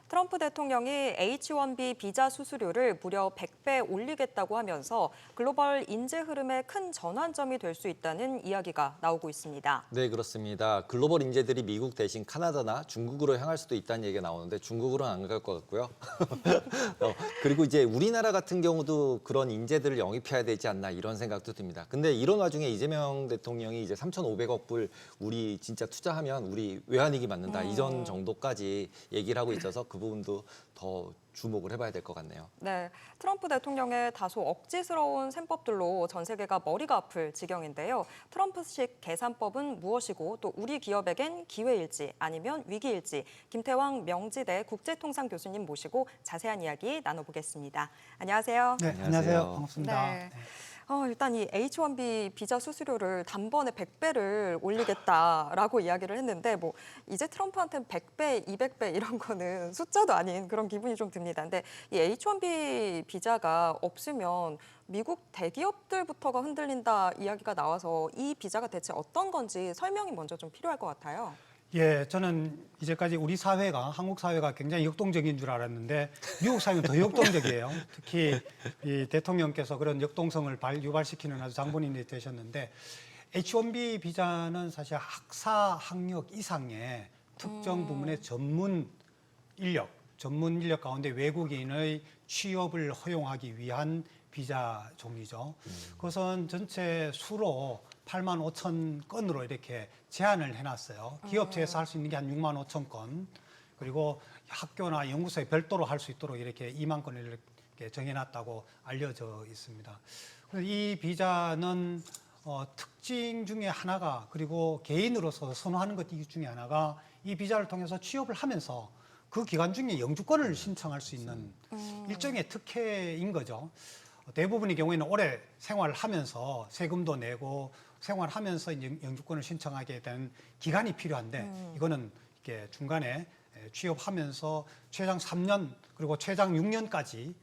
트럼프 대통령이 H-1B 비자 수수료를 무려 100배 올리겠다고 하면서 글로벌 인재 흐름에 큰 전환점이 될 수 있다는 이야기가 나오고 있습니다. 네, 그렇습니다. 글로벌 인재들이 미국 대신 카나다나 중국으로 향할 수도 있다는 얘기가 나오는데 중국으로는 안 갈 것 같고요. 그리고 이제 우리나라 같은 경우도 그런 인재들을 영입해야 되지 않나 이런 생각도 듭니다. 근데 이런 와중에 이재명 대통령이 이제 3,500억 불 우리 진짜 투자하면 우리 외환위기 맞는다 이전 정도까지 얘기를 하고 있어서 그 부분도 더 주목을 해봐야 될 것 같네요. 네, 트럼프 대통령의 다소 억지스러운 셈법들로 전 세계가 머리가 아플 지경인데요. 트럼프식 계산법은 무엇이고 또 우리 기업에겐 기회일지 아니면 위기일지 김태왕 명지대 국제통상 교수님 모시고 자세한 이야기 나눠보겠습니다. 안녕하세요. 네, 안녕하세요. 반갑습니다. 네. 일단 이 H-1B 비자 수수료를 단번에 100배를 올리겠다라고 이야기를 했는데 뭐 이제 트럼프한테는 100배, 200배 이런 거는 숫자도 아닌 그런 기분이 좀 듭니다. 근데 이 H-1B 비자가 없으면 미국 대기업들부터가 흔들린다 이야기가 나와서 이 비자가 대체 어떤 건지 설명이 먼저 좀 필요할 것 같아요. 예, 저는 이제까지 우리 사회가, 한국 사회가 굉장히 역동적인 줄 알았는데 미국 사회는 더 역동적이에요. 특히 이 대통령께서 그런 역동성을 유발시키는 아주 장본인이 되셨는데 H-1B 비자는 사실 학사 학력 이상의 특정 부문의 전문 인력 가운데 외국인의 취업을 허용하기 위한 비자 종류죠. 그것은 전체 수로 8만 5천 건으로 이렇게 제한을 해놨어요. 기업체에서 할 수 있는 게 한 6만 5천 건, 그리고 학교나 연구소에 별도로 할 수 있도록 이렇게 2만 건을 이렇게 정해놨다고 알려져 있습니다. 그래서 이 비자는 특징 중에 하나가, 그리고 개인으로서 선호하는 것 중에 하나가 이 비자를 통해서 취업을 하면서 그 기간 중에 영주권을 신청할 수 있는 일종의 특혜인 거죠. 대부분의 경우에는 오래 생활하면서 세금도 내고 생활하면서 이제 영주권을 신청하게 된 기간이 필요한데 이거는 이렇게 중간에 취업하면서 최장 3년 그리고 최장 6년까지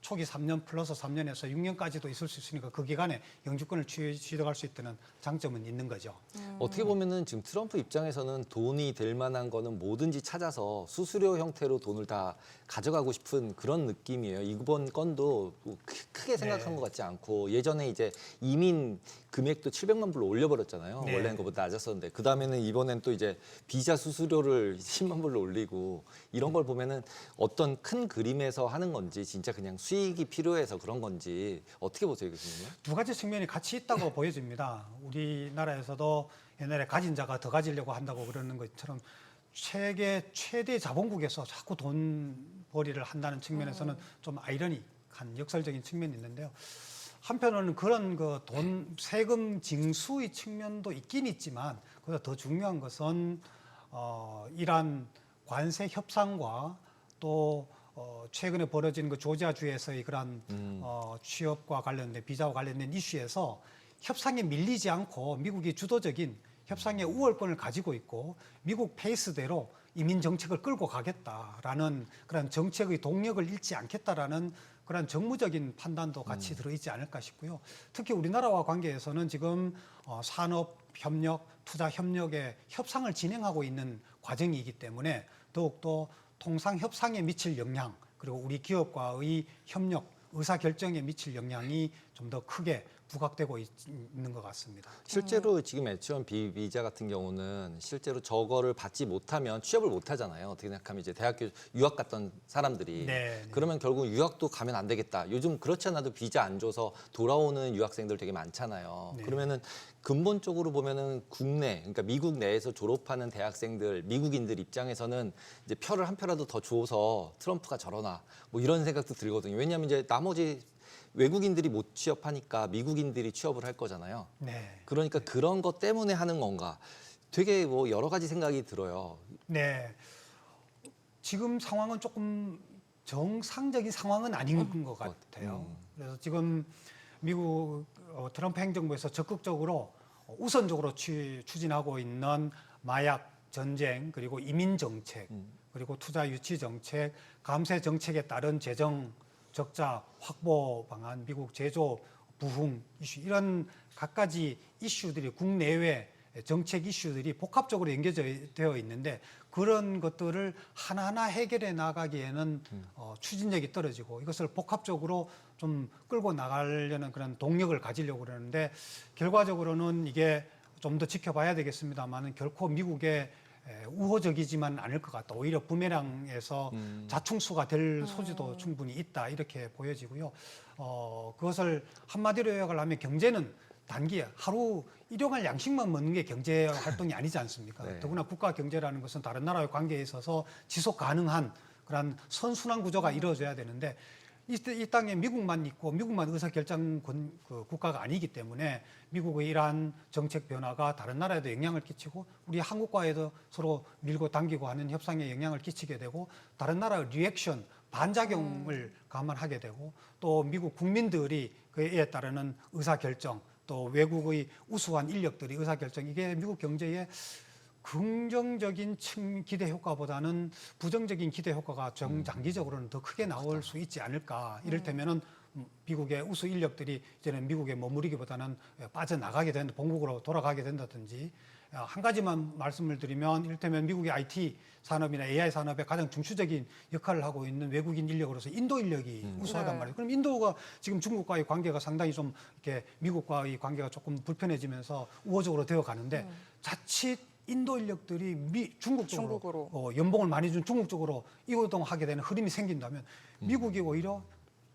초기 3년 플러스 3년에서 6년까지도 있을 수 있으니까 그 기간에 영주권을 취득할 수 있다는 장점은 있는 거죠. 어떻게 보면은 지금 트럼프 입장에서는 돈이 될 만한 거는 뭐든지 찾아서 수수료 형태로 돈을 다 가져가고 싶은 그런 느낌이에요. 이번 건도 뭐 크게 생각한 네. 것 같지 않고 예전에 이제 이민 금액도 700만 불로 올려버렸잖아요. 네. 원래는 그보다 낮았었는데 그 다음에는 이번엔 또 이제 비자 수수료를 10만 불로 올리고 이런 걸 보면은 어떤 큰 그림에서 하는 건지 진짜 그냥 수익이 필요해서 그런 건지 어떻게 보세요, 교수님? 두 가지 측면이 같이 있다고 보여집니다. 우리나라에서도 옛날에 가진 자가 더 가지려고 한다고 그러는 것처럼 세계 최대 자본국에서 자꾸 돈벌이를 한다는 측면에서는 좀 아이러니한 역설적인 측면이 있는데요. 한편으로는 그런 그 돈 세금 징수의 측면도 있긴 있지만 그보다 더 중요한 것은 이란 관세 협상과 또 최근에 벌어진 그 조지아주에서의 그런 취업과 관련된 비자와 관련된 이슈에서 협상에 밀리지 않고 미국이 주도적인 협상의 우월권을 가지고 있고 미국 페이스대로 이민 정책을 끌고 가겠다라는 그런 정책의 동력을 잃지 않겠다라는 그런 정무적인 판단도 같이 들어있지 않을까 싶고요. 특히 우리나라와 관계에서는 지금 산업 협력, 투자 협력의 협상을 진행하고 있는 과정이기 때문에 더욱더 통상 협상에 미칠 영향 그리고 우리 기업과의 협력, 의사결정에 미칠 영향이 좀 더 크게 부각되고 있는 것 같습니다. 실제로 지금 H1B 비자 같은 경우는 실제로 저거를 받지 못하면 취업을 못 하잖아요. 어떻게 생각하면 이제 대학교 유학 갔던 사람들이 네. 그러면 결국 유학도 가면 안 되겠다. 요즘 그렇지 않아도 비자 안 줘서 돌아오는 유학생들 되게 많잖아요. 네. 그러면은 근본적으로 보면은 국내, 그러니까 미국 내에서 졸업하는 대학생들, 미국인들 입장에서는 이제 표를 한 표라도 더 줘서 트럼프가 저러나 뭐 이런 생각도 들거든요. 왜냐하면 이제 나머지 외국인들이 못 취업하니까 미국인들이 취업을 할 거잖아요. 네. 그러니까 그런 것 때문에 하는 건가? 되게 뭐 여러 가지 생각이 들어요. 네. 지금 상황은 조금 정상적인 상황은 아닌 것 같아요. 그래서 지금 미국 트럼프 행정부에서 적극적으로 우선적으로 추진하고 있는 마약 전쟁 그리고 이민 정책 그리고 투자 유치 정책, 감세 정책에 따른 재정 적자 확보 방안, 미국 제조 부흥 이슈 이런 갖가지 이슈들이 국내외 정책 이슈들이 복합적으로 연결되어 있는데 그런 것들을 하나하나 해결해 나가기에는 추진력이 떨어지고 이것을 복합적으로 좀 끌고 나가려는 그런 동력을 가지려고 그러는데 결과적으로는 이게 좀 더 지켜봐야 되겠습니다만 결코 미국의 우호적이지만 않을 것 같다. 오히려 부메랑에서 자충수가 될 소지도 충분히 있다. 이렇게 보여지고요. 그것을 한마디로 요약을 하면 경제는 단기에 하루 일용할 양식만 먹는 게 경제 활동이 아니지 않습니까? 네. 더구나 국가 경제라는 것은 다른 나라와의 관계에 있어서 지속 가능한 그런 선순환 구조가 이루어져야 되는데 이 땅에 미국만 있고 미국만 의사결정 국가가 아니기 때문에 미국의 이러한 정책 변화가 다른 나라에도 영향을 끼치고 우리 한국과에도 서로 밀고 당기고 하는 협상에 영향을 끼치게 되고 다른 나라의 리액션, 반작용을 감안하게 되고 또 미국 국민들이 그에 따르는 의사결정 또 외국의 우수한 인력들이 의사결정 이게 미국 경제에 긍정적인 기대 효과보다는 부정적인 기대 효과가 정장기적으로는 더 크게 나올 수 있지 않을까. 이를테면은 미국의 우수 인력들이 이제는 미국에 머무르기보다는 빠져나가게 된다, 본국으로 돌아가게 된다든지. 한 가지만 말씀을 드리면 이를테면 미국의 IT 산업이나 AI 산업에 가장 중추적인 역할을 하고 있는 외국인 인력으로서 인도 인력이 우수하단 말이에요. 그럼 인도가 지금 중국과의 관계가 상당히 좀 이렇게 미국과의 관계가 조금 불편해지면서 우호적으로 되어 가는데 자칫 인도 인력들이 중국 쪽으로 연봉을 많이 준 중국 쪽으로 이동하게 되는 흐름이 생긴다면 미국이 오히려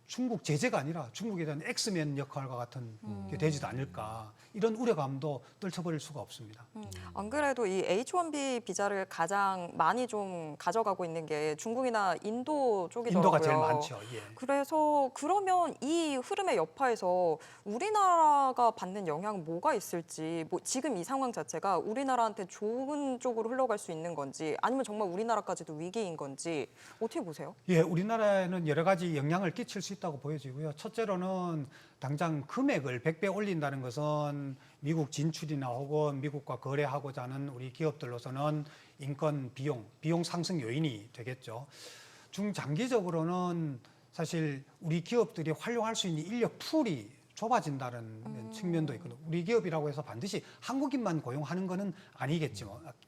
중국 제재가 아니라 중국에 대한 엑스맨 역할과 같은 게 되지도 않을까 이런 우려감도 떨쳐버릴 수가 없습니다. 안 그래도 이 H1B 비자를 가장 많이 좀 가져가고 있는 게 중국이나 인도 쪽이더라고요. 인도가 제일 많죠. 예. 그래서 그러면 이 흐름의 여파에서 우리나라가 받는 영향은 뭐가 있을지 뭐 지금 이 상황 자체가 우리나라한테 좋은 쪽으로 흘러갈 수 있는 건지 아니면 정말 우리나라까지도 위기인 건지 어떻게 보세요? 예, 우리나라에는 여러 가지 영향을 끼칠 수 있다고 보여지고요. 첫째로는 당장 금액을 100배 올린다는 것은 미국 진출이나 혹은 미국과 거래하고자 하는 우리 기업들로서는 인건 비용 상승 요인이 되겠죠. 중장기적으로는 사실 우리 기업들이 활용할 수 있는 인력 풀이 좁아진다는 측면도 있거든요. 우리 기업이라고 해서 반드시 한국인만 고용하는 것은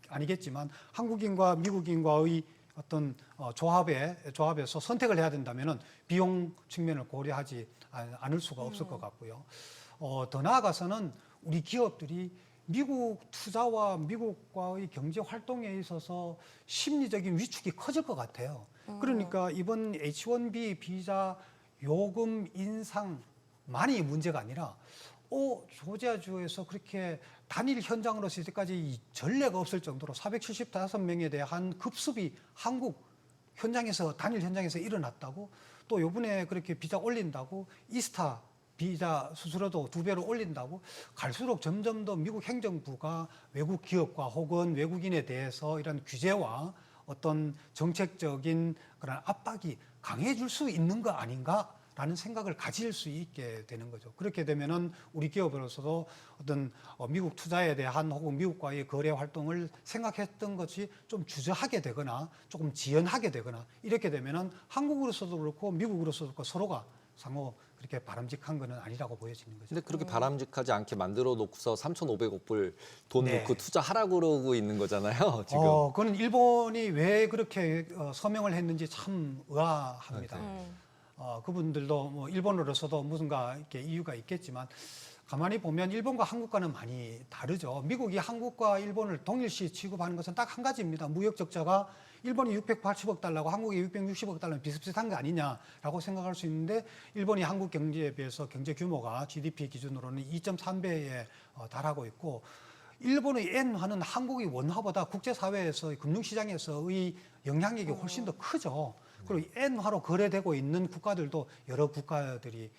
아니겠지만 한국인과 미국인과의 어떤 조합에서 선택을 해야 된다면은 비용 측면을 고려하지 않을 수가 없을 것 같고요. 더 나아가서는 우리 기업들이 미국 투자와 미국과의 경제 활동에 있어서 심리적인 위축이 커질 것 같아요. 그러니까 이번 H-1B 비자 요금 인상만이 문제가 아니라 조지아주에서 그렇게 단일 현장으로서 이제까지 전례가 없을 정도로 475명에 대한 급습이 한국 현장에서 단일 현장에서 일어났다고, 또 요번에 그렇게 비자 올린다고 이스타 비자 수수료도 2배로 올린다고 갈수록 점점 더 미국 행정부가 외국 기업과 혹은 외국인에 대해서 이런 규제와 어떤 정책적인 그런 압박이 강해질 수 있는 거 아닌가라는 생각을 가질 수 있게 되는 거죠. 그렇게 되면은 우리 기업으로서도 어떤 미국 투자에 대한 혹은 미국과의 거래 활동을 생각했던 것이 좀 주저하게 되거나 조금 지연하게 되거나 이렇게 되면은 한국으로서도 그렇고 미국으로서도 그렇고 서로가 상호 그렇게 바람직한 거는 아니라고 보여지는 거죠. 근데 그렇게 바람직하지 않게 만들어 놓고서 3,500억 불 돈 네. 넣고 투자하라고 그러고 있는 거잖아요, 지금. 그건 일본이 왜 그렇게 서명을 했는지 참 의아합니다. 그분들도 뭐 일본으로서도 무슨가 이렇게 이유가 있겠지만 가만히 보면 일본과 한국과는 많이 다르죠. 미국이 한국과 일본을 동일시 취급하는 것은 딱 한 가지입니다. 무역 적자가 일본이 680억 달러고 한국이 660억 달러는 비슷비슷한 거 아니냐라고 생각할 수 있는데, 일본이 한국 경제에 비해서 경제 규모가 GDP 기준으로는 2.3배에 달하고 있고, 일본의 엔화는 한국의 원화보다 국제사회에서 금융시장에서의 영향력이 훨씬 더 크죠. 그리고 엔화로 거래되고 있는 국가들도 여러 국가들이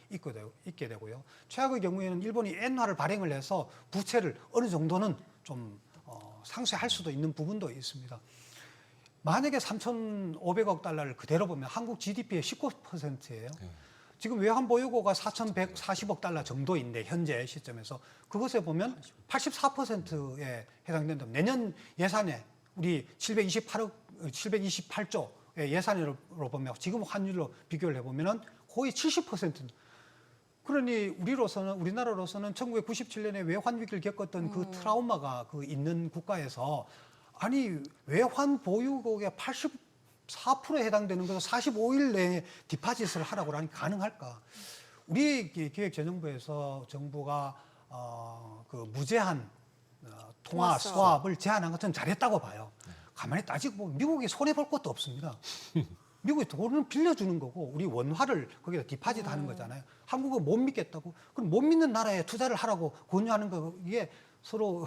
있게 되고요. 최악의 경우에는 일본이 엔화를 발행을 해서 부채를 어느 정도는 좀 상쇄할 수도 있는 부분도 있습니다. 만약에 3,500억 달러를 그대로 보면 한국 GDP의 19%예요. 지금 외환보유고가 4,140억 달러 정도인데 현재 시점에서 그것에 보면 84%에 해당된다. 내년 예산에 우리 728조의 예산으로 보면 지금 환율로 비교를 해보면 거의 70%. 그러니 우리나라로서는 1997년에 외환위기를 겪었던 그 트라우마가 있는 국가에서 아니 외환 보유국의 84%에 해당되는 것을 45일 내에 디파짓을 하라고 하니 가능할까? 우리 기획재정부에서 정부가 그 무제한 통화 스왑을 제한한 것은 잘했다고 봐요. 가만히 따지고 보면 미국이 손해 볼 것도 없습니다. 미국이 돈을 빌려주는 거고 우리 원화를 거기다 디파짓 하는 거잖아요. 한국은 못 믿겠다고. 그럼 못 믿는 나라에 투자를 하라고 권유하는 거, 이게 서로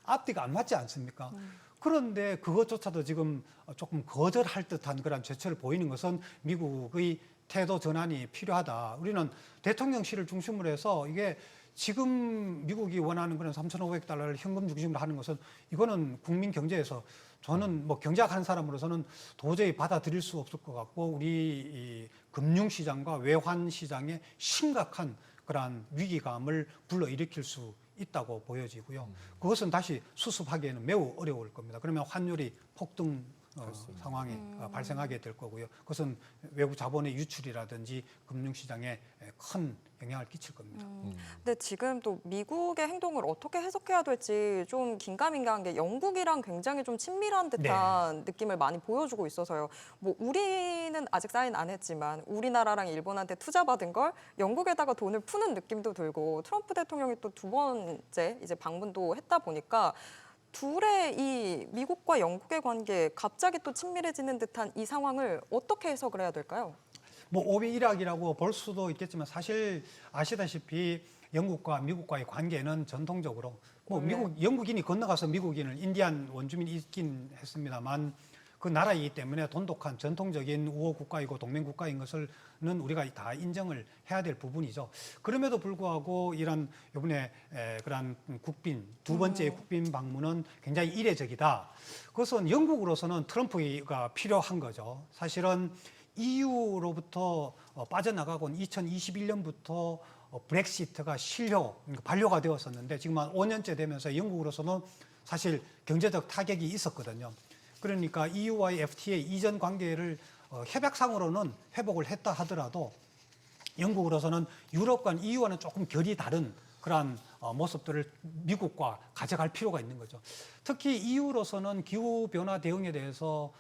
앞뒤가 안 맞지 않습니까? 그런데 그것조차도 지금 조금 거절할 듯한 그런 제스처를 보이는 것은 미국의 태도 전환이 필요하다. 우리는 대통령실을 중심으로 해서 이게 지금 미국이 원하는 그런 3,500달러를 현금 중심으로 하는 것은 이거는 국민 경제에서 저는 뭐 경제학하는 사람으로서는 도저히 받아들일 수 없을 것 같고, 우리 이 금융시장과 외환시장에 심각한 그러한 위기감을 불러일으킬 수 있다고 보여지고요. 그것은 다시 수습하기에는 매우 어려울 겁니다. 그러면 환율이 폭등 상황이 발생하게 될 거고요. 그것은 외국 자본의 유출이라든지 금융시장에 큰 영향을 끼칠 겁니다. 근데 지금 또 미국의 행동을 어떻게 해석해야 될지 좀 긴가민가한 게, 영국이랑 굉장히 좀 친밀한 듯한 느낌을 많이 보여주고 있어서요. 뭐 우리는 아직 사인 안 했지만 우리나라랑 일본한테 투자받은 걸 영국에다가 돈을 푸는 느낌도 들고, 트럼프 대통령이 또 2번째 이제 방문도 했다 보니까 둘의 이 미국과 영국의 관계 갑자기 또 친밀해지는 듯한 이 상황을 어떻게 해석을 해야 될까요? 뭐 오비일학이라고 볼 수도 있겠지만 사실 아시다시피 영국과 미국과의 관계는 전통적으로 뭐 영국인이 건너가서 미국인을, 인디안 원주민이 있긴 했습니다만 그 나라이기 때문에 돈독한 전통적인 우호 국가이고 동맹 국가인 것을는 우리가 다 인정을 해야 될 부분이죠. 그럼에도 불구하고 이런 이번에 그러한 국빈 두 번째 국빈 방문은 굉장히 이례적이다. 그것은 영국으로서는 트럼프가 필요한 거죠. 사실은 EU로부터 빠져나가고 2021년부터 브렉시트가 반려가 되었었는데 지금 한 5년째 되면서 영국으로서는 사실 경제적 타격이 있었거든요. 그러니까 EU와의 FTA 이전 관계를 협약상으로는 회복을 했다 하더라도 영국으로서는 유럽과 EU와는 조금 결이 다른 그러한 모습들을 미국과 가져갈 필요가 있는 거죠. 특히 EU로서는 기후변화 대응에 대해서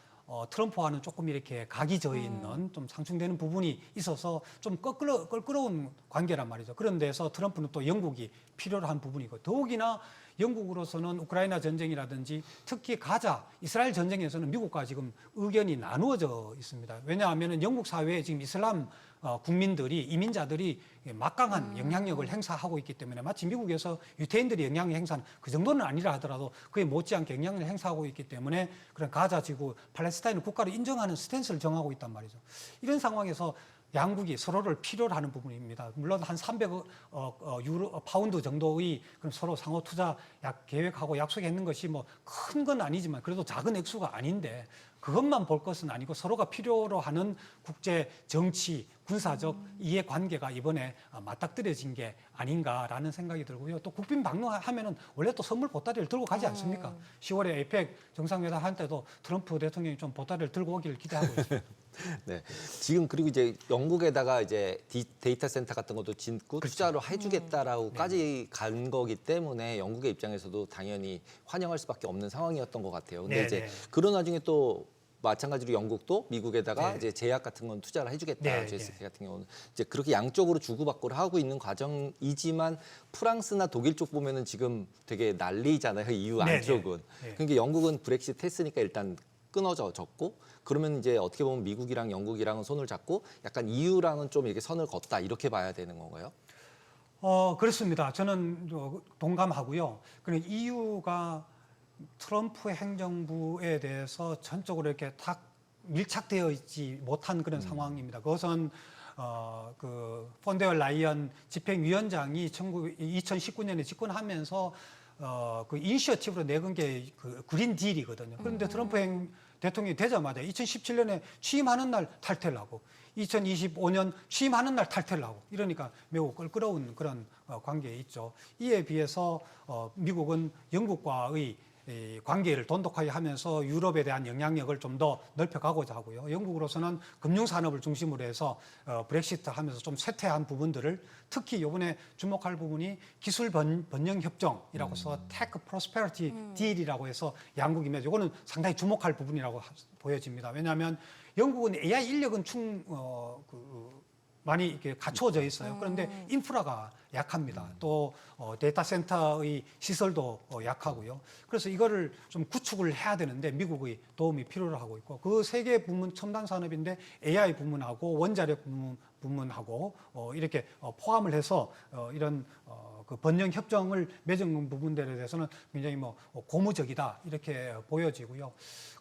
트럼프와는 조금 이렇게 각이 져 있는 좀 상충되는 부분이 있어서 좀 껄끄러운 관계란 말이죠. 그런 데서 트럼프는 또 영국이 필요로 한 부분이고 더욱이나 영국으로서는 우크라이나 전쟁이라든지 특히 가자, 이스라엘 전쟁에서는 미국과 지금 의견이 나누어져 있습니다. 왜냐하면 영국 사회에 지금 이슬람 국민들이 이민자들이 막강한 영향력을 행사하고 있기 때문에 마치 미국에서 유태인들이 영향을 행사하는 그 정도는 아니라 하더라도 그에 못지않게 영향을 행사하고 있기 때문에 그런 가자 지구 팔레스타인을 국가로 인정하는 스탠스를 정하고 있단 말이죠. 이런 상황에서 양국이 서로를 필요로 하는 부분입니다. 물론 한 300억 파운드 정도의 그럼 서로 상호 투자 계획하고 약속했는 것이 뭐 큰 건 아니지만 그래도 작은 액수가 아닌데 그것만 볼 것은 아니고 서로가 필요로 하는 국제 정치, 군사적 이해관계가 이번에 맞닥뜨려진 게 아닌가라는 생각이 들고요. 또 국빈 방문하면은 원래 또 선물 보따리를 들고 가지 않습니까? 10월에 에이펙 정상회담 할 때도 트럼프 대통령이 좀 보따리를 들고 오기를 기대하고 있습니다. 네. 지금 그리고 이제 영국에다가 이제 데이터 센터 같은 것도 짓고 투자로 해주겠다라고까지 간 거기 때문에 영국의 입장에서도 당연히 환영할 수밖에 없는 상황이었던 것 같아요. 근데 이제 그런 와중에 또 마찬가지로 영국도 미국에다가 이제 제약 같은 건 투자를 해주겠다. GSK 같은 경우는 이제 그렇게 양쪽으로 주고받고를 하고 있는 과정이지만 프랑스나 독일 쪽 보면은 지금 되게 난리잖아요. EU 안쪽은. 그러니까 영국은 브렉시트 했으니까 일단 끊어졌고 그러면 이제 어떻게 보면 미국이랑 영국이랑은 손을 잡고 약간 EU랑은 좀 이렇게 선을 걷다 이렇게 봐야 되는 건가요? 그렇습니다. 저는 동감하고요. 그리고 EU가 트럼프 행정부에 대해서 전적으로 이렇게 딱 밀착되어 있지 못한 그런 상황입니다. 그것은 그 폰데어 라이언 집행위원장이 2019년에 집권하면서 그 이니셔티브로 내건 게 그 그린 딜이거든요. 그런데 트럼프 대통령이 되자마자 2017년에 취임하는 날 탈퇴를 하고 2025년 취임하는 날 탈퇴를 하고 이러니까 매우 껄끄러운 그런 관계에 있죠. 이에 비해서 미국은 영국과의 이 관계를 돈독하게 하면서 유럽에 대한 영향력을 좀 더 넓혀가고자 하고요. 영국으로서는 금융산업을 중심으로 해서 브렉시트 하면서 좀 쇠퇴한 부분들을 특히 이번에 주목할 부분이 기술 번영 협정이라고 해서 테크 프로스페리티 딜이라고 해서 양국이 맺어 이거는 상당히 주목할 부분이라고 보여집니다. 왜냐하면 영국은 AI 인력은 많이 이렇게 갖추어져 있어요. 그런데 인프라가 약합니다. 또 데이터 센터의 시설도 약하고요. 그래서 이거를 좀 구축을 해야 되는데 미국의 도움이 필요로 하고 있고 그 세 개 부문 첨단 산업인데 AI 부문하고 원자력 부문하고 이렇게 포함을 해서 이런 그 번영 협정을 맺은 부분들에 대해서는 굉장히 뭐 고무적이다 이렇게 보여지고요.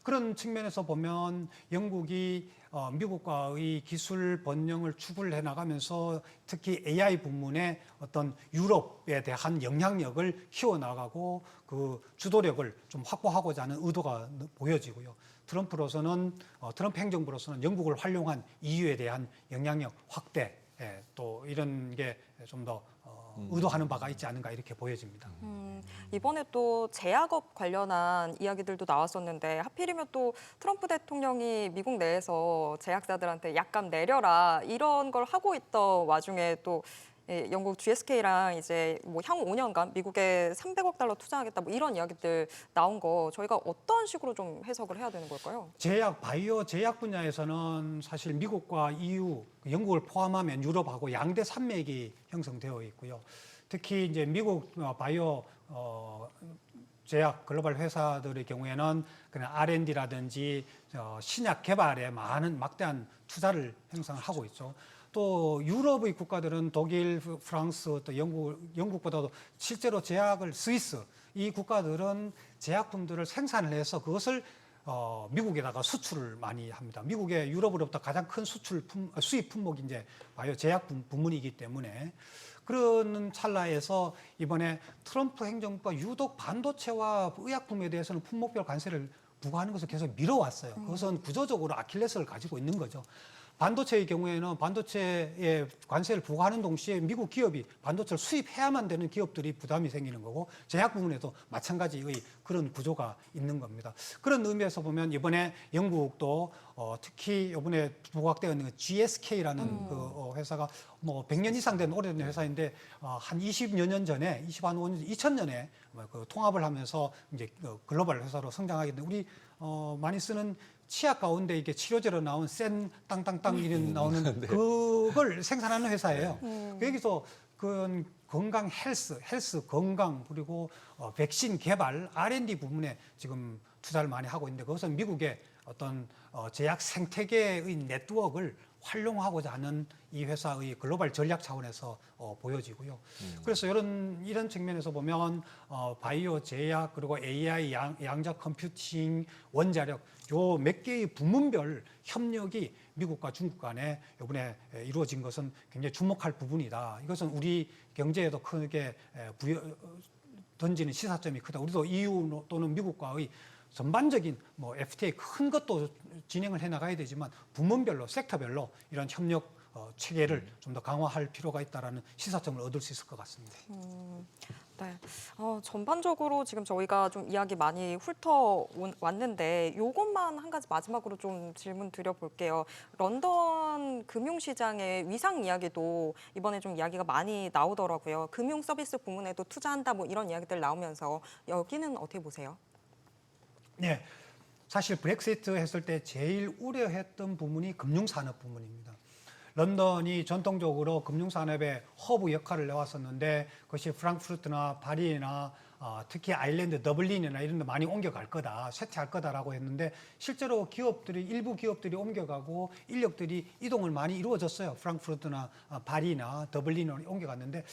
그런 측면에서 보면 영국이 미국과의 기술 번영을 추구를 해나가면서 특히 AI 부문의 어떤 유럽에 대한 영향력을 키워나가고 그 주도력을 좀 확보하고자 하는 의도가 보여지고요. 트럼프 행정부로서는 영국을 활용한 EU에 대한 영향력 확대 또 이런 게 좀 더 의도하는 바가 있지 않은가 이렇게 보여집니다. 이번에 또 제약업 관련한 이야기들도 나왔었는데 하필이면 또 트럼프 대통령이 미국 내에서 제약사들한테 약간 내려라 이런 걸 하고 있던 와중에 또 영국 GSK랑 이제 뭐 향후 5년간 미국에 300억 달러 투자하겠다 뭐 이런 이야기들 나온 거 저희가 어떤 식으로 좀 해석을 해야 되는 걸까요? 바이오 제약 분야에서는 사실 미국과 EU, 영국을 포함하면 유럽하고 양대 산맥이 형성되어 있고요. 특히 이제 미국 바이오 제약 글로벌 회사들의 경우에는 그냥 R&D라든지 신약 개발에 막대한 투자를 형성하고 있죠. 또 유럽의 국가들은 독일, 프랑스, 또 영국보다도 실제로 스위스 이 국가들은 제약품들을 생산을 해서 그것을 미국에다가 수출을 많이 합니다. 미국의 유럽으로부터 가장 큰 수입 품목이 이제 바이오 제약 부문이기 때문에 그런 찰나에서 이번에 트럼프 행정부가 유독 반도체와 의약품에 대해서는 품목별 관세를 부과하는 것을 계속 미뤄왔어요. 그것은 구조적으로 아킬레스를 가지고 있는 거죠. 반도체의 경우에는 반도체에 관세를 부과하는 동시에 미국 기업이 반도체를 수입해야만 되는 기업들이 부담이 생기는 거고 제약 부분에도 마찬가지의 그런 구조가 있는 겁니다. 그런 의미에서 보면 이번에 영국도 특히 이번에 부각되어 있는 GSK라는 그 회사가 뭐 100년 이상 된 오래된 회사인데 한 20여 년 전에 2000년에 그 통합을 하면서 이제 글로벌 회사로 성장하게 된 우리 많이 쓰는 치약 가운데 이게 치료제로 나온 센 땅땅땅 이런 나오는 네. 그걸 생산하는 회사예요. 여기서 그 건강 헬스 건강 그리고 백신 개발 R&D 부분에 지금 투자를 많이 하고 있는데 그것은 미국의 어떤 제약 생태계의 네트워크를 활용하고자 하는 이 회사의 글로벌 전략 차원에서 보여지고요. 그래서 이런 측면에서 보면 바이오, 제약 그리고 AI, 양자 컴퓨팅, 원자력 요 몇 개의 부문별 협력이 미국과 중국 간에 이번에 이루어진 것은 굉장히 주목할 부분이다. 이것은 우리 경제에도 크게 던지는 시사점이 크다. 우리도 EU 또는 미국과의 전반적인 뭐 FTA 큰 것도 진행을 해 나가야 되지만 부문별로 섹터별로 이런 협력 체계를 좀 더 강화할 필요가 있다라는 시사점을 얻을 수 있을 것 같습니다. 네. 전반적으로 지금 저희가 좀 이야기 많이 훑어왔는데 요것만 한 가지 마지막으로 좀 질문 드려볼게요. 런던 금융시장의 위상 이야기도 이번에 좀 이야기가 많이 나오더라고요. 금융 서비스 부문에도 투자한다 뭐 이런 이야기들 나오면서 여기는 어떻게 보세요? 네, 사실 브렉시트 했을 때 제일 우려했던 부문이 금융산업 부문입니다. 런던이 전통적으로 금융산업의 허브 역할을 해왔었는데 그것이 프랑크푸르트나 파리나 특히 아일랜드 더블린이나 이런 데 많이 옮겨갈 거다, 쇠퇴할 거다라고 했는데 실제로 일부 기업들이 옮겨가고 인력들이 이동을 많이 이루어졌어요. 프랑크푸르트나 파리나 더블린으로 옮겨갔는데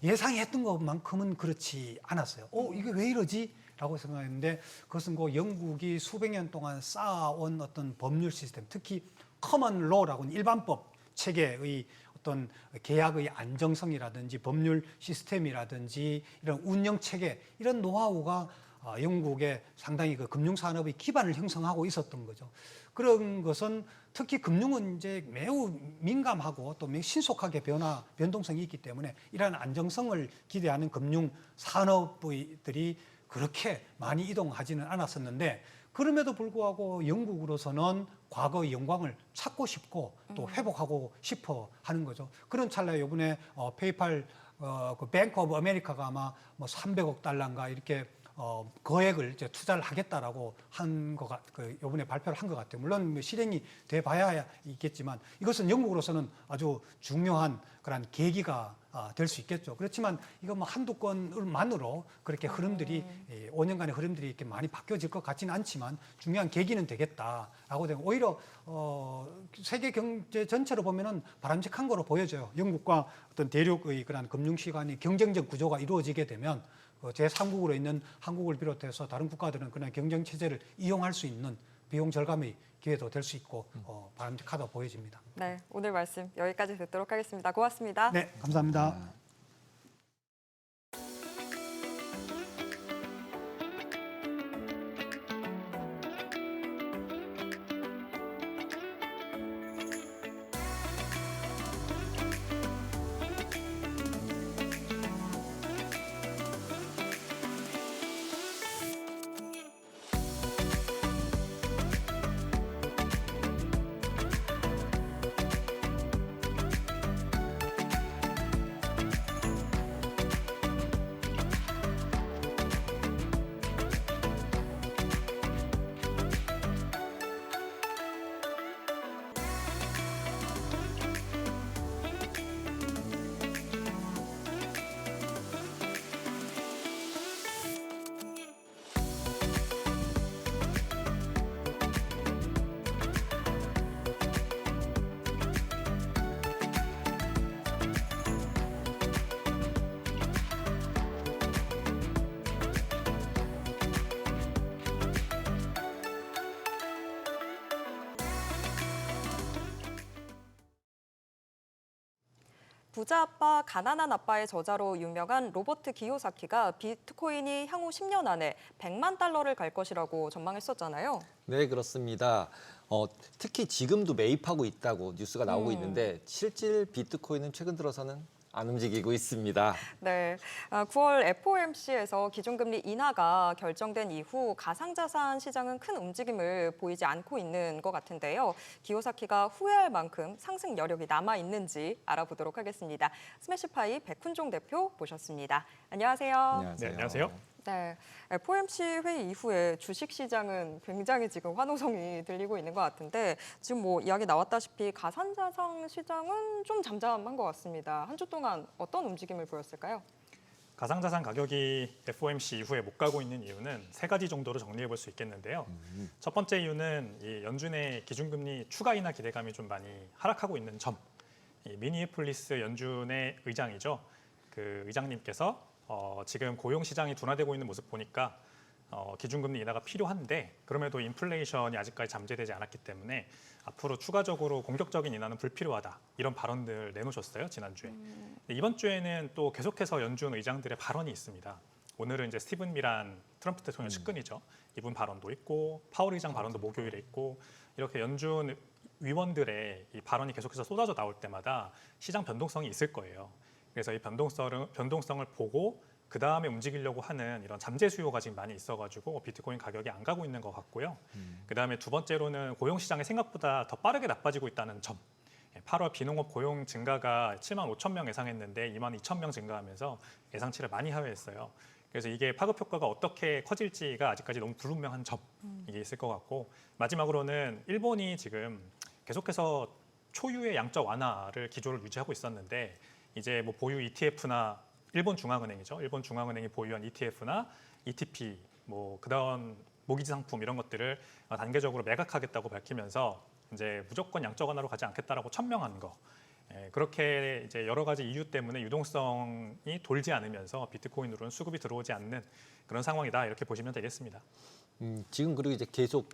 예상했던 것만큼은 그렇지 않았어요. 이게 왜 이러지? 라고 생각했는데 그것은 영국이 수백 년 동안 쌓아온 어떤 법률 시스템, 특히 커먼 로라고 하는 일반법 체계의 어떤 계약의 안정성이라든지 법률 시스템이라든지 이런 운영 체계, 이런 노하우가 영국의 상당히 그 금융산업의 기반을 형성하고 있었던 거죠. 그런 것은 특히 금융은 이제 매우 민감하고 또 매우 신속하게 변동성이 있기 때문에 이러한 안정성을 기대하는 금융 산업들이 그렇게 많이 이동하지는 않았었는데 그럼에도 불구하고 영국으로서는 과거의 영광을 찾고 싶고 또 회복하고 싶어 하는 거죠. 그런 찰나에 이번에 페이팔 그 뱅크 오브 아메리카가 아마 뭐 300억 달러인가 이렇게 거액을 이제 투자를 하겠다라고 이번에 발표를 한 것 같아요. 물론 뭐 실행이 돼 봐야 있겠지만 이것은 영국으로서는 아주 중요한 그런 계기가 될 수 있겠죠. 그렇지만 이거 뭐 한두 건만으로 그렇게 흐름들이 5년간의 흐름들이 이렇게 많이 바뀌어질 것 같지는 않지만 중요한 계기는 되겠다라고 되면 오히려 세계 경제 전체로 보면은 바람직한 거로 보여져요. 영국과 어떤 대륙의 그런 금융시간이 경쟁적 구조가 이루어지게 되면 제3국으로 있는 한국을 비롯해서 다른 국가들은 그냥 경쟁 체제를 이용할 수 있는 비용 절감의 기회도 될 수 있고 바람직하다 보여집니다. 네, 오늘 말씀 여기까지 듣도록 하겠습니다. 고맙습니다. 네, 감사합니다. 부자 아빠, 가난한 아빠의 저자로 유명한 로버트 기요사키가 비트코인이 향후 10년 안에 100만 달러를 갈 것이라고 전망했었잖아요. 네, 그렇습니다. 특히 지금도 매입하고 있다고 뉴스가 나오고 있는데 실질 비트코인은 최근 들어서는 안 움직이고 있습니다. 네, 9월 FOMC에서 기준금리 인하가 결정된 이후 가상자산 시장은 큰 움직임을 보이지 않고 있는 것 같은데요. 기요사키가 후회할 만큼 상승 여력이 남아 있는지 알아보도록 하겠습니다. 스매시파이 백훈종 대표 모셨습니다. 안녕하세요. 네, 안녕하세요. 네, FOMC 회의 이후에 주식시장은 굉장히 지금 환호성이 들리고 있는 것 같은데 지금 뭐 이야기 나왔다시피 가상자산 시장은 좀 잠잠한 것 같습니다. 한 주 동안 어떤 움직임을 보였을까요? 가상자산 가격이 FOMC 이후에 못 가고 있는 이유는 세 가지 정도로 정리해 볼 수 있겠는데요. 첫 번째 이유는 이 연준의 기준금리 추가 인하 기대감이 좀 많이 하락하고 있는 점. 이 미니애폴리스 연준의 의장이죠. 그 의장님께서 지금 고용 시장이 둔화되고 있는 모습 보니까 기준금리 인하가 필요한데 그럼에도 인플레이션이 아직까지 잠재되지 않았기 때문에 앞으로 추가적으로 공격적인 인하는 불필요하다 이런 발언들 내놓으셨어요 지난주에. 이번 주에는 또 계속해서 연준 의장들의 발언이 있습니다. 오늘은 이제 스티븐 미란 트럼프 대통령 측근이죠. 이분 발언도 있고 파월 의장 발언도 목요일에 있고 이렇게 연준 위원들의 이 발언이 계속해서 쏟아져 나올 때마다 시장 변동성이 있을 거예요. 그래서 이 변동성을 보고 그 다음에 움직이려고 하는 이런 잠재 수요가 지금 많이 있어가지고 비트코인 가격이 안 가고 있는 것 같고요. 그 다음에 두 번째로는 고용 시장이 생각보다 더 빠르게 나빠지고 있다는 점. 8월 비농업 고용 증가가 7만 5천 명 예상했는데 2만 2천 명 증가하면서 예상치를 많이 하회했어요. 그래서 이게 파급 효과가 어떻게 커질지가 아직까지 너무 불분명한 점 이게 있을 것 같고 마지막으로는 일본이 지금 계속해서 초유의 양적 완화를 기조를 유지하고 있었는데 이제 뭐 보유 ETF나 일본 중앙은행이죠. 일본 중앙은행이 보유한 ETF나 ETP, 뭐 그다음 모기지 상품 이런 것들을 단계적으로 매각하겠다고 밝히면서 이제 무조건 양적 완화로 가지 않겠다라고 천명한 거. 그렇게 이제 여러 가지 이유 때문에 유동성이 돌지 않으면서 비트코인으로는 수급이 들어오지 않는 그런 상황이다 이렇게 보시면 되겠습니다. 지금 그리고 이제 계속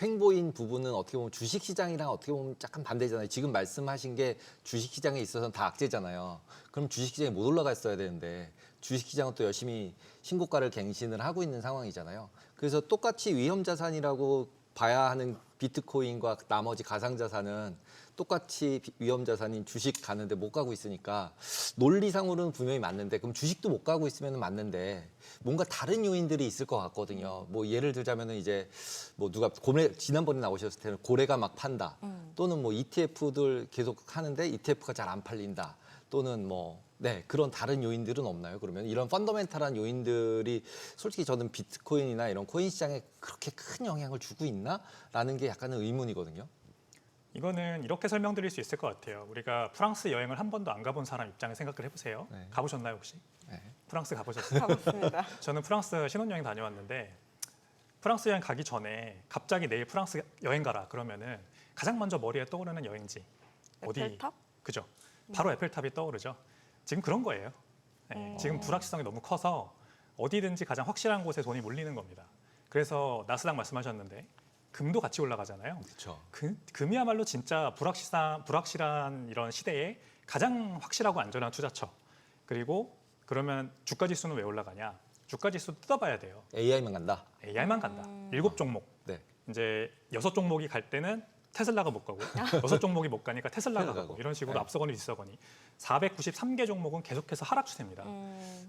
횡보인 부분은 어떻게 보면 주식시장이랑 어떻게 보면 약간 반대잖아요. 지금 말씀하신 게 주식시장에 있어서는 다 악재잖아요. 그럼 주식시장이 못 올라갔어야 되는데 주식시장은 또 열심히 신고가를 갱신을 하고 있는 상황이잖아요. 그래서 똑같이 위험자산이라고 봐야 하는 비트코인과 나머지 가상자산은 똑같이 위험자산인 주식 가는데 못 가고 있으니까 논리상으로는 분명히 맞는데 그럼 주식도 못 가고 있으면 맞는데 뭔가 다른 요인들이 있을 것 같거든요. 뭐 예를 들자면은 이제 뭐 누가 지난번에 나오셨을 때는 고래가 막 판다 또는 뭐 ETF들 계속 하는데 ETF가 잘 안 팔린다 또는 뭐 네, 그런 다른 요인들은 없나요? 그러면 이런 펀더멘탈한 요인들이 솔직히 저는 비트코인이나 이런 코인 시장에 그렇게 큰 영향을 주고 있나라는 게 약간은 의문이거든요. 이거는 이렇게 설명드릴 수 있을 것 같아요. 우리가 프랑스 여행을 한 번도 안 가본 사람 입장에 생각을 해보세요. 네. 가보셨나요 혹시? 네. 프랑스 가보셨어요? 가봤습니다. 저는 프랑스 신혼여행 다녀왔는데 프랑스 여행 가기 전에 갑자기 내일 프랑스 여행 가라 그러면은 가장 먼저 머리에 떠오르는 여행지 어디? 에펠탑? 그죠? 바로 에펠탑이 떠오르죠. 지금 그런 거예요. 네, 지금 불확실성이 너무 커서 어디든지 가장 확실한 곳에 돈이 몰리는 겁니다. 그래서 나스닥 말씀하셨는데 금도 같이 올라가잖아요. 그렇죠. 금이야말로 진짜 불확실한 이런 시대에 가장 확실하고 안전한 투자처. 그리고 그러면 주가 지수는 왜 올라가냐? 주가 지수 뜯어봐야 돼요. AI만 간다. AI만 간다. 7종목. 네. 이제 6종목이 갈 때는 테슬라가 못 가고 6종목이 못 가니까 테슬라가 가고 이런 식으로 네. 앞서거니 뒤서거니 493개 종목은 계속해서 하락 추세입니다.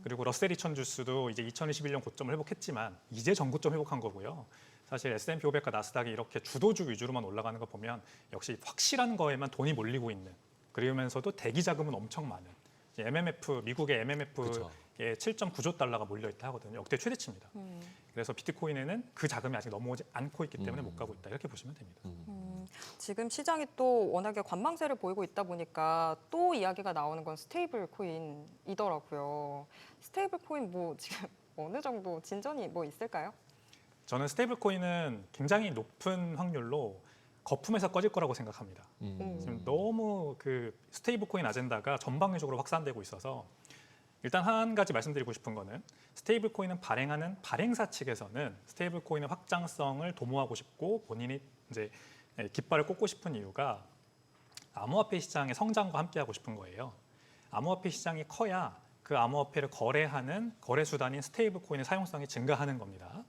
그리고 러셀 2000 지수도 이제 2021년 고점을 회복했지만 이제 전고점 회복한 거고요. 사실 S&P 500과 나스닥이 이렇게 주도주 위주로만 올라가는 거 보면 역시 확실한 거에만 돈이 몰리고 있는 그러면서도 대기 자금은 엄청 많은 이제 MMF 미국의 MMF에 그쵸. 7.9조 달러가 몰려 있다 하거든요. 역대 최대치입니다. 그래서 비트코인에는 그 자금이 아직 넘어오지 않고 있기 때문에 못 가고 있다 이렇게 보시면 됩니다. 지금 시장이 또 워낙에 관망세를 보이고 있다 보니까 또 이야기가 나오는 건 스테이블 코인이더라고요. 스테이블 코인 뭐 지금 어느 정도 진전이 뭐 있을까요? 저는 스테이블 코인은 굉장히 높은 확률로 거품에서 꺼질 거라고 생각합니다. 지금 너무 그 스테이블 코인 아젠다가 전방위적으로 확산되고 있어서 일단 한 가지 말씀드리고 싶은 거는 스테이블 코인은 발행하는 발행사 측에서는 스테이블 코인의 확장성을 도모하고 싶고 본인이 이제 깃발을 꽂고 싶은 이유가 암호화폐 시장의 성장과 함께하고 싶은 거예요. 암호화폐 시장이 커야 그 암호화폐를 거래하는 거래 수단인 스테이블 코인의 사용성이 증가하는 겁니다.